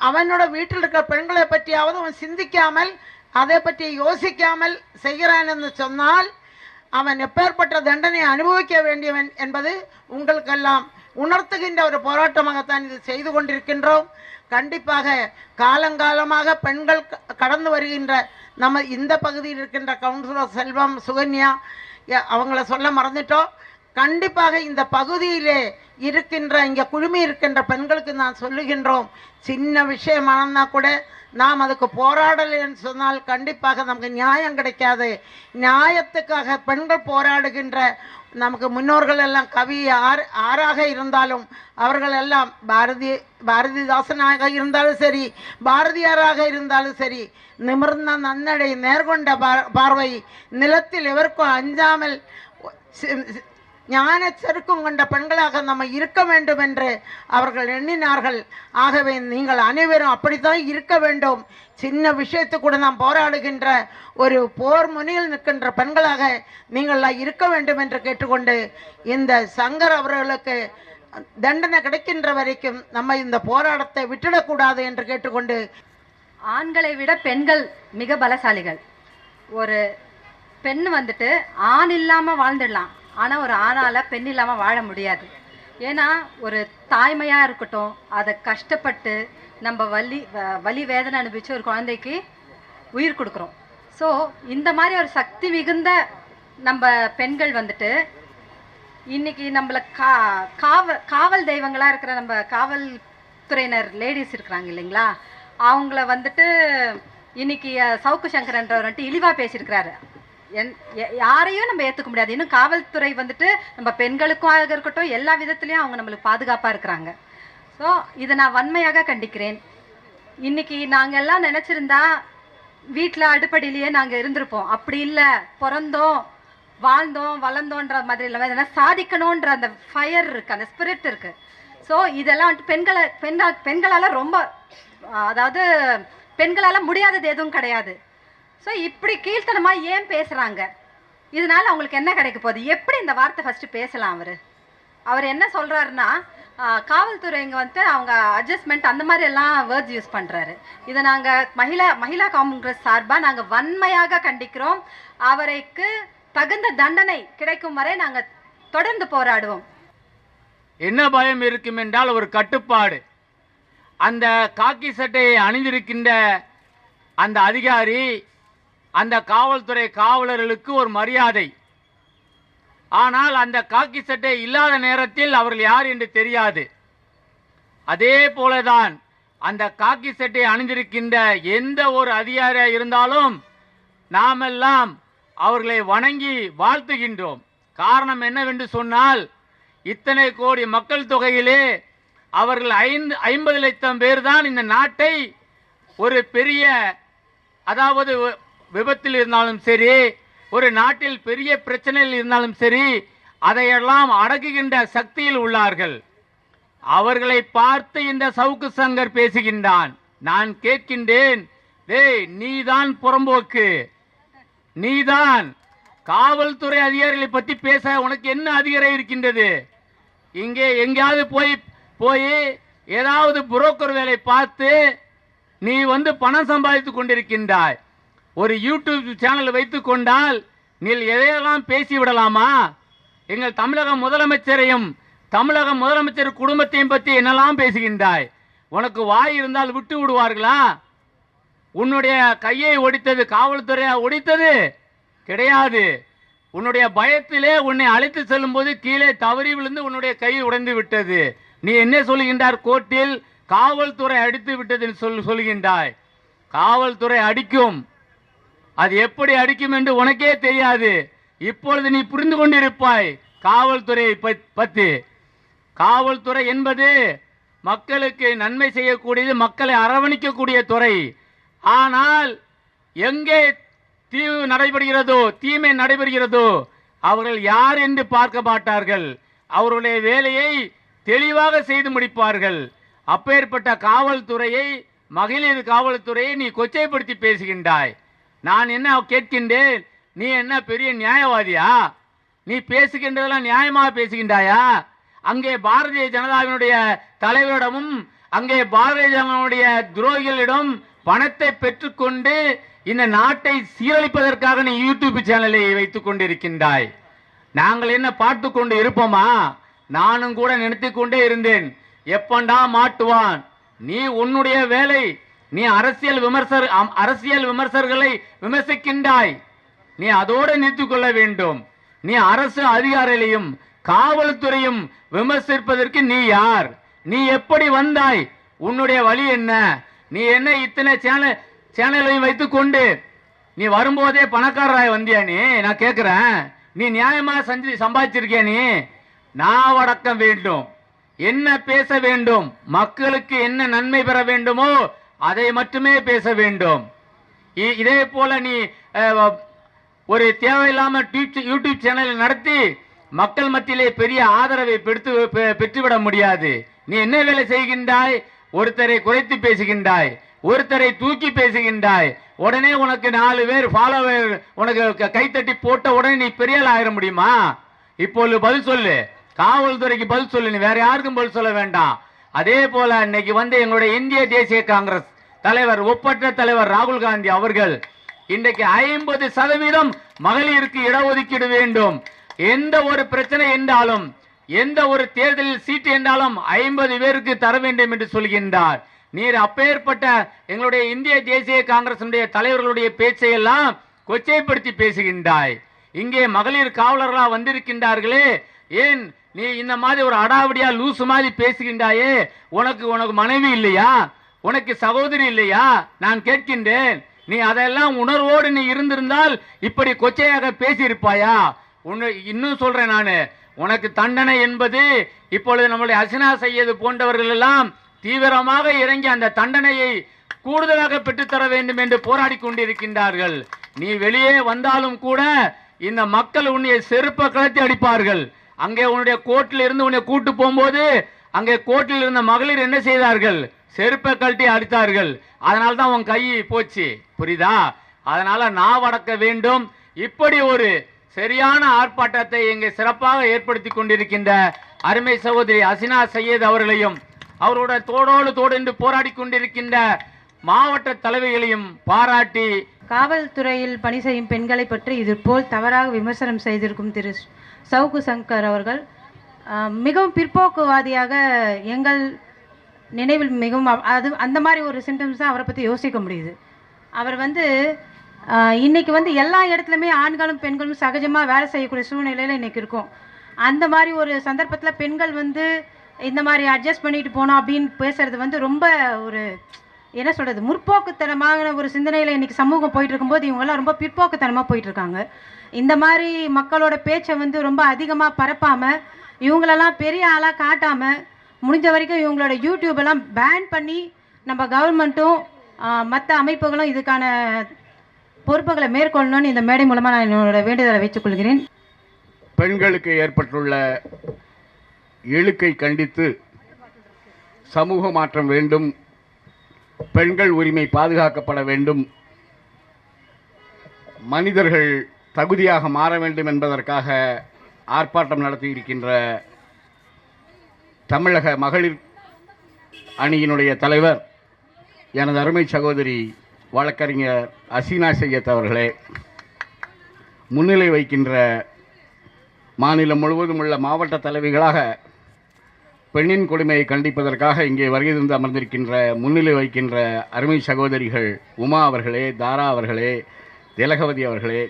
அவனோட வீட்டில் இருக்கிற பெண்களை பற்றியாவது அவன் சிந்திக்காமல் அதை பற்றி யோசிக்காமல் செய்கிறான் என்று சொன்னால் அவன் எப்பேற்பட்ட தண்டனை அனுபவிக்க வேண்டியவன் என்பது உங்களுக்கெல்லாம் உணர்த்துகின்ற ஒரு போராட்டமாகத்தான் இது செய்து கொண்டிருக்கின்றோம். கண்டிப்பாக காலங்காலமாக பெண்கள் கடந்து வருகின்ற நம்ம இந்த பகுதியில் இருக்கின்ற கவுன்சிலர் செல்வம், சுகன்யா அவங்கள சொல்ல மறந்துட்டோம். கண்டிப்பாக இந்த பகுதியிலே இருக்கின்ற இங்கே குழுமி இருக்கின்ற பெண்களுக்கு நான் சொல்லுகின்றோம், சின்ன விஷயமானா கூட நாம் அதுக்கு போராடலைன்னு சொன்னால் கண்டிப்பாக நமக்கு நியாயம் கிடைக்காது. நியாயத்துக்காக பெண்கள் போராடுகின்ற நமக்கு முன்னோர்கள் எல்லாம் கவி ஆறாக இருந்தாலும் அவர்கள் எல்லாம் பாரதிதாசனாக இருந்தாலும் சரி, பாரதியாராக இருந்தாலும் சரி, நிமிர்ந்த நன்னடை, நேர்கொண்ட பார்வை, நிலத்தில் எவருக்கும் அஞ்சாமல் ஞான செருக்கும் கொண்ட பெண்களாக நம்ம இருக்க வேண்டும் என்று அவர்கள் எண்ணினார்கள். ஆகவே நீங்கள் அனைவரும் அப்படித்தான் இருக்க வேண்டும். சின்ன விஷயத்து கூட நாம் போராடுகின்ற ஒரு போர் முனையில் நிற்கின்ற பெண்களாக நீங்கள் இருக்க வேண்டும் என்று கேட்டுக்கொண்டு இந்த சங்கர் அவர்களுக்கு தண்டனை கிடைக்கின்ற வரைக்கும் நம்ம இந்த போராட்டத்தை விட்டுடக்கூடாது என்று கேட்டுக்கொண்டு, ஆண்களை விட பெண்கள் மிக பலசாலிகள். ஒரு பெண் ஆண் இல்லாமல் வாழ்ந்துடலாம், ஆனால் ஒரு ஆணால் பெண் இல்லாமல் வாழ முடியாது. ஏன்னா ஒரு தாய்மையாக இருக்கட்டும், அதை கஷ்டப்பட்டு நம்ம வலி வேதனை அனுபவித்து ஒரு குழந்தைக்கு உயிர் கொடுக்குறோம். ஸோ இந்த மாதிரி ஒரு சக்தி மிகுந்த நம்ம பெண்கள் இன்னைக்கு நம்மள காவல் தெய்வங்களா இருக்கிற நம்ம காவல்துறையினர் லேடிஸ் இருக்கிறாங்க இல்லைங்களா, அவங்கள வந்துட்டு இன்னைக்கு சவுக்கு சங்கரன்றவர் வந்துட்டு இழிவா பேசியிருக்கிறாரு. யாரையும் நம்ம ஏற்றுக்க முடியாது. இன்னும் காவல்துறை வந்துட்டு நம்ம பெண்களுக்கும் இருக்கட்டும் எல்லா விதத்துலையும் அவங்க நம்மளுக்கு பாதுகாப்பாக இருக்கிறாங்க. ஸோ இதை நான் வன்மையாக கண்டிக்கிறேன். இன்னைக்கு நாங்கள் எல்லாம் நினச்சிருந்தா வீட்டில் அடுப்படியிலேயே நாங்கள் இருந்திருப்போம். அப்படி இல்லை, பிறந்தோம் வாழ்ந்தோம் வளர்ந்தோன்ற மாதிரி இல்லாமல் இதெல்லாம் சாதிக்கணுன்ற அந்த ஃபயர் இருக்குது, அந்த ஸ்பிரிட் இருக்குது. ஸோ இதெல்லாம் வந்துட்டு பெண்களால் ரொம்ப, அதாவது பெண்களால் முடியாதது எதுவும் கிடையாது. ஸோ இப்படி கீழ்த்தனமாக ஏன் பேசுகிறாங்க? இதனால் அவங்களுக்கு என்ன கிடைக்க போகுது? எப்படி இந்த வார்த்தை ஃபஸ்ட்டு பேசலாம்? அவர் என்ன சொல்கிறாருன்னா, காவல்துறைங்க வந்துட்டு அவங்க அட்ஜஸ்ட்மெண்ட் அந்த மாதிரி எல்லாம் வேர்ட்ஸ் யூஸ் பண்ணுறாரு. இதை நாங்கள் மகிழா காங்கிரஸ் சார்பாக நாங்கள் வன்மையாக கண்டிக்கிறோம். அவருக்கு தகுந்த தண்டனை கிடைக்கும் வரை நாங்கள் தொடர்ந்து போராடுவோம். என்ன பயம் இருக்கும் என்றால் ஒரு கட்டுப்பாடு. அந்த காக்கி சட்டையை அணிந்திருக்கின்ற அந்த அதிகாரி, அந்த காவல்துறை காவலர்களுக்கு ஒரு மரியாதை. ஆனால் அந்த காக்கி சட்டை இல்லாத நேரத்தில் அவர்கள் யார் என்று தெரியாது. அதே போலதான் அந்த காக்கி சட்டை அணிந்திருக்கின்ற எந்த ஒரு அதிகாரியாக இருந்தாலும் நாமெல்லாம் அவர்களை வணங்கி வாழ்த்துகின்றோம். காரணம் என்னவென்று சொன்னால், இத்தனை கோடி மக்கள் தொகையிலே அவர்கள் 50 லட்சம் பேர் தான் இந்த நாட்டை ஒரு பெரிய, அதாவது விபத்தில் இருந்தாலும் சரி, ஒரு நாட்டில் பெரிய பிரச்சனையில் இருந்தாலும் சரி, அதையெல்லாம் அடக்குகின்ற சக்தியில் உள்ளார்கள். அவர்களை பார்த்து இந்த சவுக்கு சங்கர் பேசுகின்றான். நான் கேட்கின்றேன், டேய் நீதான் புறம்போக்கு, நீதான் காவல்துறை அதிகாரிகளை பற்றி பேச உனக்கு என்ன அதிகாரம் இருக்கின்றது? இங்கே எங்கேயாவது போய் ஏதாவது புரோக்கர் வேலை பார்த்து நீ பணம் சம்பாதித்து கொண்டிருக்கின்றாய். ஒரு யூடியூப் சேனல் வைத்து கொண்டால் நீ எதையெல்லாம் பேசிவிடலாமா? எங்கள் தமிழக முதலமைச்சரையும் தமிழக முதலமைச்சர் குடும்பத்தையும் பற்றி என்னெல்லாம் பேசுகின்றாய்? உனக்கு வாய் இருந்தால் விட்டு விடுவார்களா? உன்னுடைய கையை ஒடித்தது காவல்துறையா ஒடித்தது கிடையாது. உன்னுடைய பயத்திலே உன்னை அழைத்து செல்லும் போது கீழே தவறி விழுந்து உன்னுடைய கை உடைந்து விட்டது. நீ என்ன சொல்லுகின்றார்? கோர்ட்டில் காவல்துறை அடித்து விட்டது சொல்லுகின்றாய். காவல்துறை அடிக்கும், அது எப்படி அடிக்கும் என்று உனக்கே தெரியாது. இப்பொழுது நீ புரிந்து கொண்டிருப்பாய் காவல்துறையை பற்றி. காவல்துறை என்பது மக்களுக்கு நன்மை செய்யக்கூடியது, மக்களை அரவணைக்கக்கூடிய துறை. ஆனால் எங்கே தீமை நடைபெறுகிறதோ அவர்கள் யார் என்று பார்க்க மாட்டார்கள். அவருடைய வேலையை தெளிவாக செய்து முடிப்பார்கள். அப்பேற்பட்ட காவல்துறையை, மகளிர் காவல்துறையை நீ கொச்சைப்படுத்தி பேசுகின்றாய். நான் என்ன கேட்கின்றேன், நீ என்ன பெரிய நியாயவாதியா? நீ பேசுகின்றதெல்லாம் நியாயமாக பேசுகின்றாயா? அங்கே பாரதிய ஜனதாவினுடைய தலைவரிடமும் அங்கே பாரதிய ஜனதாவுடைய துரோகிகளிடம் பணத்தை பெற்றுக்கொண்டு இந்த நாட்டை சீரழிப்பதற்காக நீ யூடியூப் சேனலை வைத்துக் கொண்டிருக்கின்றாய். நாங்கள் என்ன பார்த்து கொண்டு இருப்போமா? நானும் கூட நினைத்து கொண்டே இருந்தேன், எப்பண்டா மாட்டுவான். நீ உன்னுடைய வேலை, நீ அரசியல் விமர்சகர்களை விமர்சிக்கின்றாய். நீ அதோடு நிறுத்திக் கொள்ள வேண்டும். நீ அரசு அதிகாரிகளையும் காவல்துறையும் விமர்சிப்பதற்கு நீ யார்? நீ எப்படி வந்தாய்? உன்னுடைய வழி என்ன? நீ என்ன இத்தனை சேனலையும் வைத்துக் கொண்டு நீ வரும்போதே பணக்காரராய் வந்தியா? நீ நான் கேட்கிறேன், நீ நியாயமா சம்பாதிச்சிருக்கியா? நீ நாவடக்கம் வேண்டும், என்ன பேச வேண்டும், மக்களுக்கு என்ன நன்மை பெற வேண்டுமோ அதை மட்டுமே பேச வேண்டும். இதே போல நீ ஒரு தேவையில்லாம யூடியூப் சேனலை நடத்தி மக்கள் மத்தியிலே பெரிய ஆதரவை பெற்றுவிட முடியாது. நீ என்ன வேலை செய்கின்றாய்? ஒருத்தரை குறைத்து பேசுகின்றாய், ஒருத்தரை தூக்கி பேசுகின்றாய். உடனே உனக்கு 4 பேர் ஃபாலோவர் உனக்கு கைத்தட்டி போட்ட உடனே நீ பெரிய ஆள் ஆயிட முடியுமா? இப்பொழுது பதில் சொல்லு, காவல்துறைக்கு பதில் சொல்லு, நீ வேற யாருக்கும் பதில் சொல்ல வேண்டாம். அதே போல இன்னைக்கு எங்களுடைய இந்திய தேசிய காங்கிரஸ் தலைவர், ஒப்பற்ற தலைவர் ராகுல் காந்தி அவர்கள் இன்றைக்கு 50% மகளிருக்கு இடஒதுக்கீடு வேண்டும். எந்த ஒரு பிரச்சனை என்றாலும், எந்த ஒரு தேர்தலில் சீட்டு என்றாலும் 50 பேருக்கு தர வேண்டும் என்று சொல்கின்றார். நீர் அப்பேற்பட்ட எங்களுடைய இந்திய தேசிய காங்கிரசுடைய தலைவர்களுடைய பேச்சையெல்லாம் கொச்சைப்படுத்தி பேசுகின்றாய். இங்கே மகளிர் காவலர்களாக வந்திருக்கின்றார்களே, ஏன் நீ இந்த மாதிரி ஒரு அடாவடியா லூசு மாதிரி பேசுகின்றாயே? உனக்கு மனைவி இல்லையா? உனக்கு சகோதரி இல்லையா? நான் கேட்கின்றேன். நீ அதெல்லாம் உணர்வோடு நீ இருந்திருந்தால் இப்படி கொச்சையாக பேசியிருப்பாயா? இன்னும் சொல்றேன் நானு, உனக்கு தண்டனை என்பது இப்பொழுது நம்முடைய ஹசீனா சையது போன்றவர்கள் எல்லாம் தீவிரமாக இறங்கி அந்த தண்டனையை கூடுதலாக பெற்றுத்தர வேண்டும் என்று போராடி கொண்டிருக்கின்றார்கள். நீ வெளியே வந்தாலும் கூட இந்த மக்கள் உன்னை செருப்ப கலத்தி அடிப்பார்கள். அங்கே உன்னுடைய கோர்ட்டில் இருந்து உன்னை கூட்டு போகும்போது அங்கே கோர்ட்டில் இருந்த மகளிர் என்ன செய்தார்கள்? செருப்பை கழட்டி அடித்தார்கள். அதனால தான் உன் கை போச்சு, புரியுதா? அதனால நான் அடக்க வேண்டும். இப்படி ஒரு சரியான ஆர்ப்பாட்டத்தை இங்கே சிறப்பாக ஏற்படுத்தி கொண்டிருக்கின்ற அருமை சகோதரி ஹசீனா சையத் அவர்களையும் அவரோட தோளோடு தோடு என்று போராடி கொண்டிருக்கின்ற மாவட்ட தலைவிகளையும் பாராட்டி, காவல்துறையில் பணி செய்யும் பெண்களை பற்றி இதுபோல் தவறாக விமர்சனம் செய்திருக்கும் திரு சவுக்கு சங்கர் அவர்கள் மிகவும் பிற்போக்குவாதியாக எங்கள் நினைவில் மிகவும் அந்த மாதிரி ஒரு சிம்டம்ஸ் தான் அவரை பற்றி யோசிக்க முடியுது. அவர் இன்னைக்கு எல்லா இடத்துலையுமே ஆண்களும் பெண்களும் சகஜமாக வேலை செய்யக்கூடிய சூழ்நிலையில் இன்னைக்கு இருக்கும். அந்த மாதிரி ஒரு சந்தர்ப்பத்தில் பெண்கள் இந்த மாதிரி அட்ஜஸ்ட் பண்ணிட்டு போனோம் அப்படின்னு பேசுறது ரொம்ப ஒரு என்ன சொல்கிறது, முற்போக்குத்தனமான ஒரு சிந்தனையில் இன்றைக்கி சமூகம் போயிட்டு இருக்கும்போது இவங்கெல்லாம் ரொம்ப பிற்போக்குத்தனமாக போயிட்டுருக்காங்க. இந்த மாதிரி மக்களோட பேச்சை ரொம்ப அதிகமாக பரப்பாமல் இவங்களெல்லாம் பெரிய ஆளாக காட்டாமல் முடிஞ்ச வரைக்கும் இவங்களோட யூடியூபெல்லாம் பேன் பண்ணி நம்ம கவர்மெண்ட்டும் மற்ற அமைப்புகளும் இதுக்கான பொறுப்புகளை மேற்கொள்ளணும்னு இந்த மேடை மூலமாக நான் என்னோட வேண்டுதலை வைத்துக்கொள்கிறேன். பெண்களுக்கு ஏற்பட்டுள்ள இழுக்கை கண்டித்து சமூக மாற்றம் வேண்டும், பெண்கள் உரிமை பாதுகாக்கப்பட வேண்டும், மனிதர்கள் தகுதியாக மாற வேண்டும் என்பதற்காக ஆர்ப்பாட்டம் நடத்தியிருக்கின்ற தமிழக மகளிர் அணியினுடைய தலைவர் எனது அருமை சகோதரி வழக்கறிஞர் ஹசீனா சையத் அவர்களே, முன்னிலை வைக்கின்ற மாநிலம் முழுவதும் உள்ள மாவட்ட தலைவிகளாக பெண்ணின் கொடுமையை கண்டிப்பதற்காக இங்கே வருகை தந்து அமர்ந்திருக்கின்ற முன்னிலை வைக்கின்ற அருமை சகோதரிகள் உமா அவர்களே, தாரா அவர்களே, திலகவதி அவர்களே,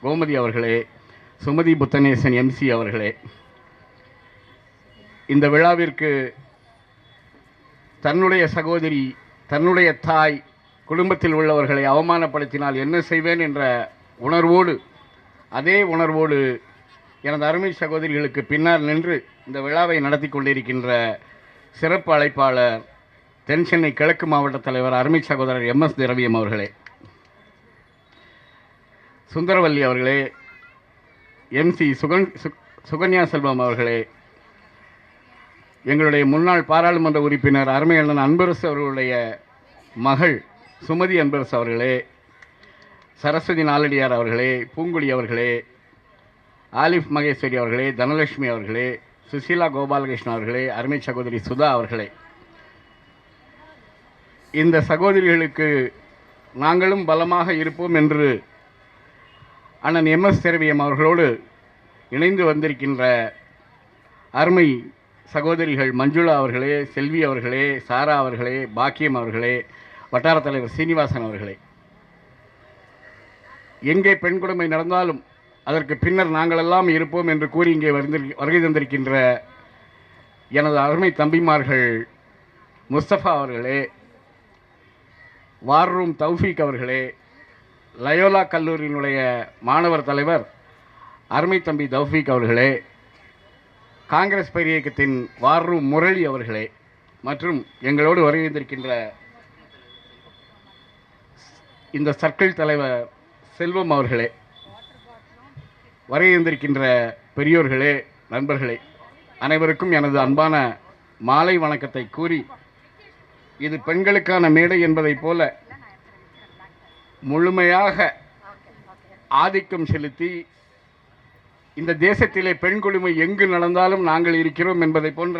கோமதி அவர்களே, சுமதி புத்தனேசன் MC அவர்களே, இந்த விழாவிற்கு தன்னுடைய சகோதரி, தன்னுடைய தாய், குடும்பத்தில் உள்ளவர்களை அவமானப்படுத்தினால் என்ன செய்வேன் என்ற உணர்வோடு, அதே உணர்வோடு எனது அருமை சகோதரிகளுக்கு பின்னால் நின்று இந்த விழாவை நடத்தி கொண்டிருக்கின்ற சிறப்பு அழைப்பாளர் தென் சென்னை கிழக்கு மாவட்ட தலைவர் அருமை சகோதரர் MS திரவியம் அவர்களே, சுந்தரவல்லி அவர்களே, MC சுகன்யா செல்வம் அவர்களே, எங்களுடைய முன்னாள் பாராளுமன்ற உறுப்பினர் அருமை அண்ணன் அன்பரசு அவர்களுடைய மகள் சுமதி அன்பரசு அவர்களே, சரஸ்வதி நாலடியார் அவர்களே, பூங்குடி அவர்களே, ஆலிஃப் மகேஸ்வரி அவர்களே, தனலட்சுமி அவர்களே, சுசீலா கோபாலகிருஷ்ணன் அவர்களே, அருமை சகோதரி சுதா அவர்களே, இந்த சகோதரிகளுக்கு நாங்களும் பலமாக இருப்போம் என்று அண்ணன் MS திரவியம் அவர்களோடு இணைந்து வந்திருக்கின்ற அருமை சகோதரிகள் மஞ்சுளா அவர்களே, செல்வி அவர்களே, சாரா அவர்களே, பாக்கியம் அவர்களே, வட்டார தலைவர் சீனிவாசன் அவர்களே, எங்கே பெண் கொடுமை நடந்தாலும் அதற்கு பின்னர் நாங்களெல்லாம் இருப்போம் என்று கூறி இங்கே வருகை தந்திருக்கின்ற எனது அருமை தம்பிமார்கள் முஸ்தபா அவர்களே, வார் ரூம் தௌஃபீக் அவர்களே, லயோலா கல்லூரியினுடைய மாணவர் தலைவர் அருமை தம்பி தௌஃபீக் அவர்களே, காங்கிரஸ் பேர் இயக்கத்தின் வார் ரூம் முரளி அவர்களே, மற்றும் எங்களோடு வருகை தந்திருக்கின்ற இந்த சர்க்கிள் தலைவர் செல்வம் அவர்களே, வருகை தந்திருக்கின்ற பெரியோர்களே, நண்பர்களே, அனைவருக்கும் எனது அன்பான மாலை வணக்கத்தை கூறி, இது பெண்களுக்கான மேடை என்பதைப் போல முழுமையாக ஆதிக்கம் செலுத்தி இந்த தேசத்திலே பெண் கொடுமை எங்கு நடந்தாலும் நாங்கள் இருக்கிறோம் என்பதை போன்ற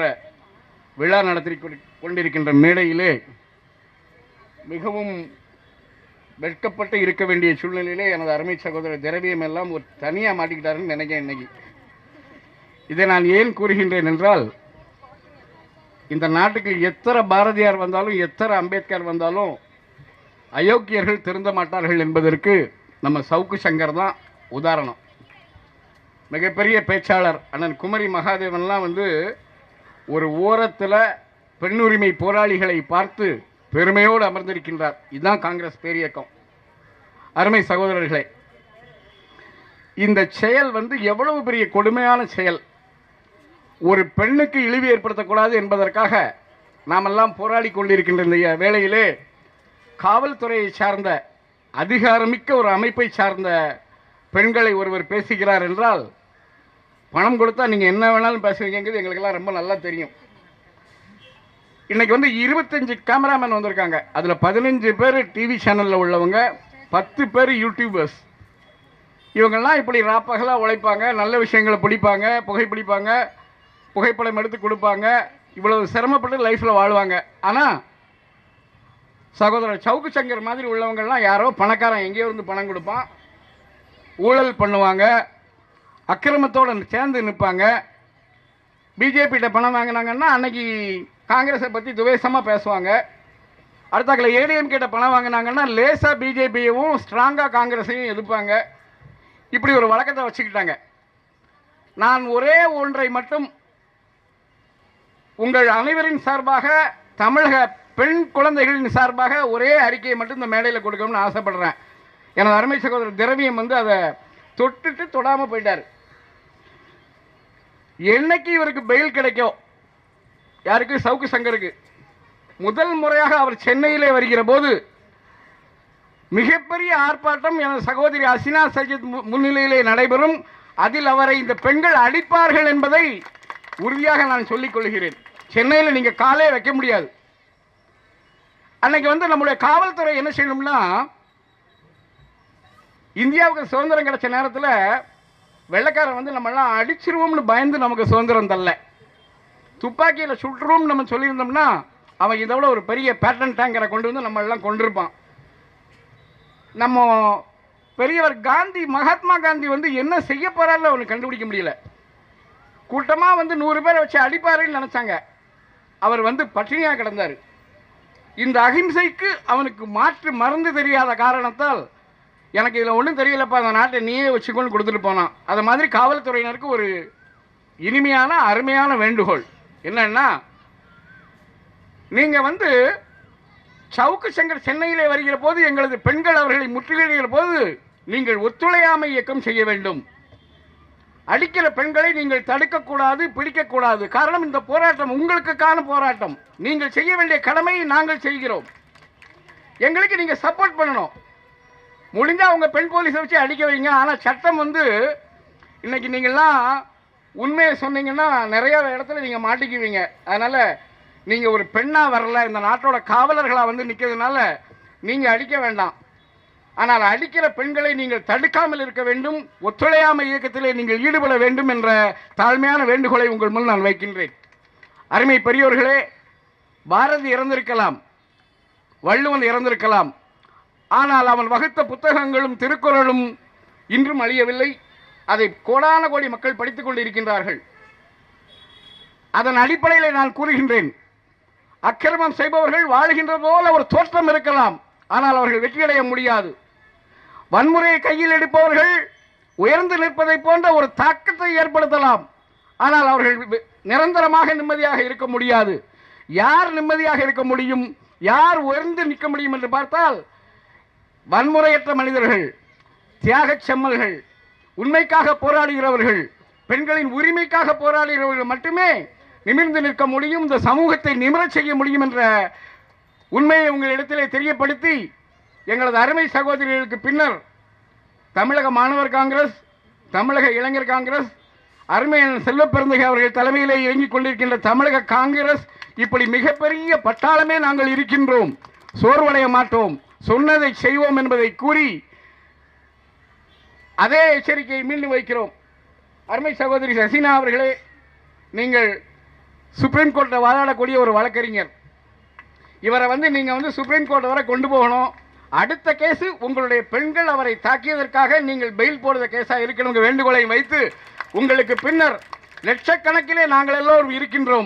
விழா நடத்தி கொண்டிருக்கின்ற மேடையிலே மிகவும் வெட்கப்பட்டு இருக்க வேண்டிய சூழ்நிலையிலே எனது அருமை சகோதரர் திரவியம் எல்லாம் ஒரு தனியாக மாட்டிக்கிட்டாருன்னு நினைக்கிறேன். இன்னைக்கு இதை நான் ஏன் கூறுகின்றேன் என்றால், இந்த நாட்டுக்கு எத்தனை பாரதியார் வந்தாலும் எத்தனை அம்பேத்கர் வந்தாலும் அயோக்கியர்கள் திருந்த மாட்டார்கள் என்பதற்கு நம்ம சவுக்கு சங்கர் தான் உதாரணம். மிகப்பெரிய பேச்சாளர் அண்ணன் குமரி மகாதேவன்லாம் வந்து ஒரு ஓரத்தில் பெண்ணுரிமை போராளிகளை பார்த்து பெருமையோடு அமர்ந்திருக்கின்றார். இதுதான் காங்கிரஸ் பேரியக்கம். அருமை சகோதரர்களே, இந்த செயல் வந்து எவ்வளவு பெரிய கொடுமையான செயல். ஒரு பெண்ணுக்கு இழிவு ஏற்படுத்தக்கூடாது என்பதற்காக நாமெல்லாம் போராடி கொண்டிருக்கின்ற இந்த வேளையிலே காவல்துறையை சார்ந்த அதிகாரமிக்க ஒரு அமைப்பை சார்ந்த பெண்களை ஒருவர் பேசுகிறார் என்றால், பணம் கொடுத்தா நீங்கள் என்ன வேணாலும் பேசுவீங்கிறது எங்களுக்கெல்லாம் ரொம்ப நல்லா தெரியும். இன்னைக்கு வந்து 25 கேமராமேன் வந்திருக்காங்க. அதில் 15 பேர் டிவி சேனலில் உள்ளவங்க, 10 பேர் யூடியூபர்ஸ். இவங்கெல்லாம் இப்படி ராப்பகலாக உழைப்பாங்க, நல்ல விஷயங்களை பிடிப்பாங்க, புகைப்பிடிப்பாங்க, புகைப்படம் எடுத்து கொடுப்பாங்க, இவ்வளவு சிரமப்பட்டு லைஃப்பில் வாழ்வாங்க. ஆனால் சகோதரர் சவுக்கு சங்கர் மாதிரி உள்ளவங்கள்லாம் யாரோ பணக்காரன் எங்கேயோ இருந்து பணம் கொடுப்பான், ஊழல் பண்ணுவாங்க, அக்கிரமத்தோடு சேர்ந்து நிற்பாங்க. பிஜேபிகிட்ட பணம் வாங்கினாங்கன்னா அன்னைக்கு காங்கிரஸை பற்றி துவேஷமாக பேசுவாங்க. அடுத்தாக்கில் ஏடிஎம் கிட்ட பணம் வாங்கினாங்கன்னா லேசாக பிஜேபியவும் ஸ்ட்ராங்காக காங்கிரஸையும் எதிர்ப்பாங்க. இப்படி ஒரு வழக்கத்தை வச்சுக்கிட்டாங்க. நான் ஒரே ஒன்றை மட்டும் உங்கள் அனைவரின் சார்பாக, தமிழக பெண் குழந்தைகளின் சார்பாக ஒரே அறிக்கையை மட்டும் இந்த மேடையில் கொடுக்கணும்னு ஆசைப்படுறேன். எனது அருமை சகோதரர் திரவியம் வந்து அதை தொட்டுட்டு தொடாமல் போயிட்டார். என்னைக்கு இவருக்கு பெயில் கிடைக்கும், யாருக்கு, சவுக்கு சங்கருக்கு, முதல் முறையாக அவர் சென்னையிலே வருகிற போது மிகப்பெரிய ஆர்ப்பாட்டம் எனது சகோதரி அசினா சஜித் முன்னிலையிலே நடைபெறும். அதில் அவரை இந்த பெண்கள் அடிப்பார்கள் என்பதை உறுதியாக நான் சொல்லிக் கொள்கிறேன். சென்னையில் நீங்கள் காலே வைக்க முடியாது. அன்னைக்கு வந்து நம்முடைய காவல்துறை என்ன செய்யணும்னா, இந்தியாவுக்கு சுதந்திரம் கிடைச்ச நேரத்தில் வெள்ளைக்காரன் வந்து நம்மளாம் அடிச்சிருவோம்னு பயந்து நமக்கு சுதந்திரம் தரல. துப்பாக்கியில் சுட்டுருவோம் நம்ம சொல்லியிருந்தோம்னா அவன் இதை விட ஒரு பெரிய பேட்டன் டேங்கரை கொண்டு வந்து நம்மளெல்லாம் கொண்டிருப்பான். நம்ம பெரியவர் காந்தி, மகாத்மா காந்தி வந்து என்ன செய்ய போறாருன்னு அவனுக்கு கண்டுபிடிக்க முடியல. கூட்டமாக வந்து 100 பேரை வச்சு அடிப்பாருன்னு நினச்சாங்க. அவர் வந்து பட்டினியாக கிடந்தார். இந்த அகிம்சைக்கு அவனுக்கு மாற்று மருந்து தெரியாத காரணத்தால், எனக்கு இதில் ஒன்றும் தெரியலப்பா, அந்த நாட்டை நீயே வச்சுக்கொண்டு கொடுத்துட்டு போனான். அது மாதிரி காவல்துறையினருக்கு ஒரு இனிமையான அருமையான வேண்டுகோள் என்னன்னா, நீங்கள் வந்து சவுக்கு சங்கர் சென்னையிலே வருகிற போது, எங்களது பெண்கள் அவர்களை முற்றுகையிடுகிற போது நீங்கள் ஒத்துழையாமை இயக்கம் செய்ய வேண்டும். அடிக்கிற பெண்களை நீங்கள் தடுக்கக்கூடாது, பிடிக்கக்கூடாது. காரணம், இந்த போராட்டம் உங்களுக்கான போராட்டம். நீங்கள் செய்ய வேண்டிய கடமையை நாங்கள் செய்கிறோம். எங்களுக்கு நீங்கள் சப்போர்ட் பண்ணணும். முடிஞ்சால் உங்கள் பெண் போலீஸை வச்சு அடிக்க வைங்க. ஆனால் சட்டம் வந்து இன்னைக்கு நீங்கள்லாம் உண்மையை சொன்னீங்கன்னா நிறைய இடத்துல நீங்கள் மாட்டிக்குவீங்க. அதனால் நீங்கள் ஒரு பெண்ணாக வரல, இந்த நாட்டோட காவலர்களாக வந்து நிற்கிறதுனால நீங்கள் அடிக்க வேண்டாம். ஆனால் அடிக்கிற பெண்களை நீங்கள் தடுக்காமல் இருக்க வேண்டும். ஒத்துழையாமை இயக்கத்திலே நீங்கள் ஈடுபட வேண்டும் என்ற தாழ்மையான வேண்டுகோளை உங்கள் முன் நான் வைக்கின்றேன். அருமை பெரியோர்களே, பாரதி இறந்திருக்கலாம், வள்ளுவன் இறந்திருக்கலாம், ஆனால் அவன் வகுத்த புத்தகங்களும் திருக்குறளும் இன்றும் அழியவில்லை. அதை கோடான கோடி மக்கள் படித்துக் கொண்டு இருக்கின்றார்கள். அதன் அடிப்படையில் நான் கூறுகின்றேன், அக்கிரமம் செய்பவர்கள் வாழ்கின்ற போல ஒரு தோற்றம் இருக்கலாம், ஆனால் அவர்கள் வெற்றியடைய முடியாது. வன்முறையை கையில் எடுப்பவர்கள் உயர்ந்து நிற்பதை போன்ற ஒரு தாக்கத்தை ஏற்படுத்தலாம், ஆனால் அவர்கள் நிரந்தரமாக நிம்மதியாக இருக்க முடியாது. யார் நிம்மதியாக இருக்க முடியும், யார் உயர்ந்து நிற்க முடியும் என்று பார்த்தால், வன்முறையற்ற மனிதர்கள், தியாகச் செம்மல்கள், உண்மைக்காக போராடுகிறவர்கள், பெண்களின் உரிமைக்காக போராடுகிறவர்கள் மட்டுமே நிமிர்ந்து நிற்க முடியும், இந்த சமூகத்தை நிமிரச் செய்ய முடியும் என்ற உண்மையை உங்களிடத்திலே தெரியப்படுத்தி, எங்களது அருமை சகோதரிகளுக்கு பின்னர் தமிழக மாணவர் காங்கிரஸ், தமிழக இளைஞர் காங்கிரஸ், அருமை செல்வப்பெருந்தகை அவர்கள் தலைமையிலே இயங்கிக் கொண்டிருக்கின்ற தமிழக காங்கிரஸ், இப்படி மிகப்பெரிய பட்டாளமே நாங்கள் இருக்கின்றோம். சோர்வடைய மாட்டோம், சொன்னதை செய்வோம் என்பதை கூறி அதே எச்சரிக்கையை மீண்டும் வைக்கிறோம். அருமை சகோதரி ஹசீனா அவர்களே, நீங்கள் சுப்ரீம் கோர்ட்டில் வாதாடக்கூடிய ஒரு வழக்கறிஞர். இவரை வந்து நீங்கள் வந்து சுப்ரீம் கோர்ட் வரை கொண்டு போகணும். அடுத்த கேஸு உங்களுடைய பெண்கள் அவரை தாக்கியதற்காக நீங்கள் பெயில் போடுற கேஸாக இருக்கணும் வேண்டுகோளை வைத்து, உங்களுக்கு பின்னர் லட்சக்கணக்கிலே நாங்கள் எல்லோரும் இருக்கின்றோம்.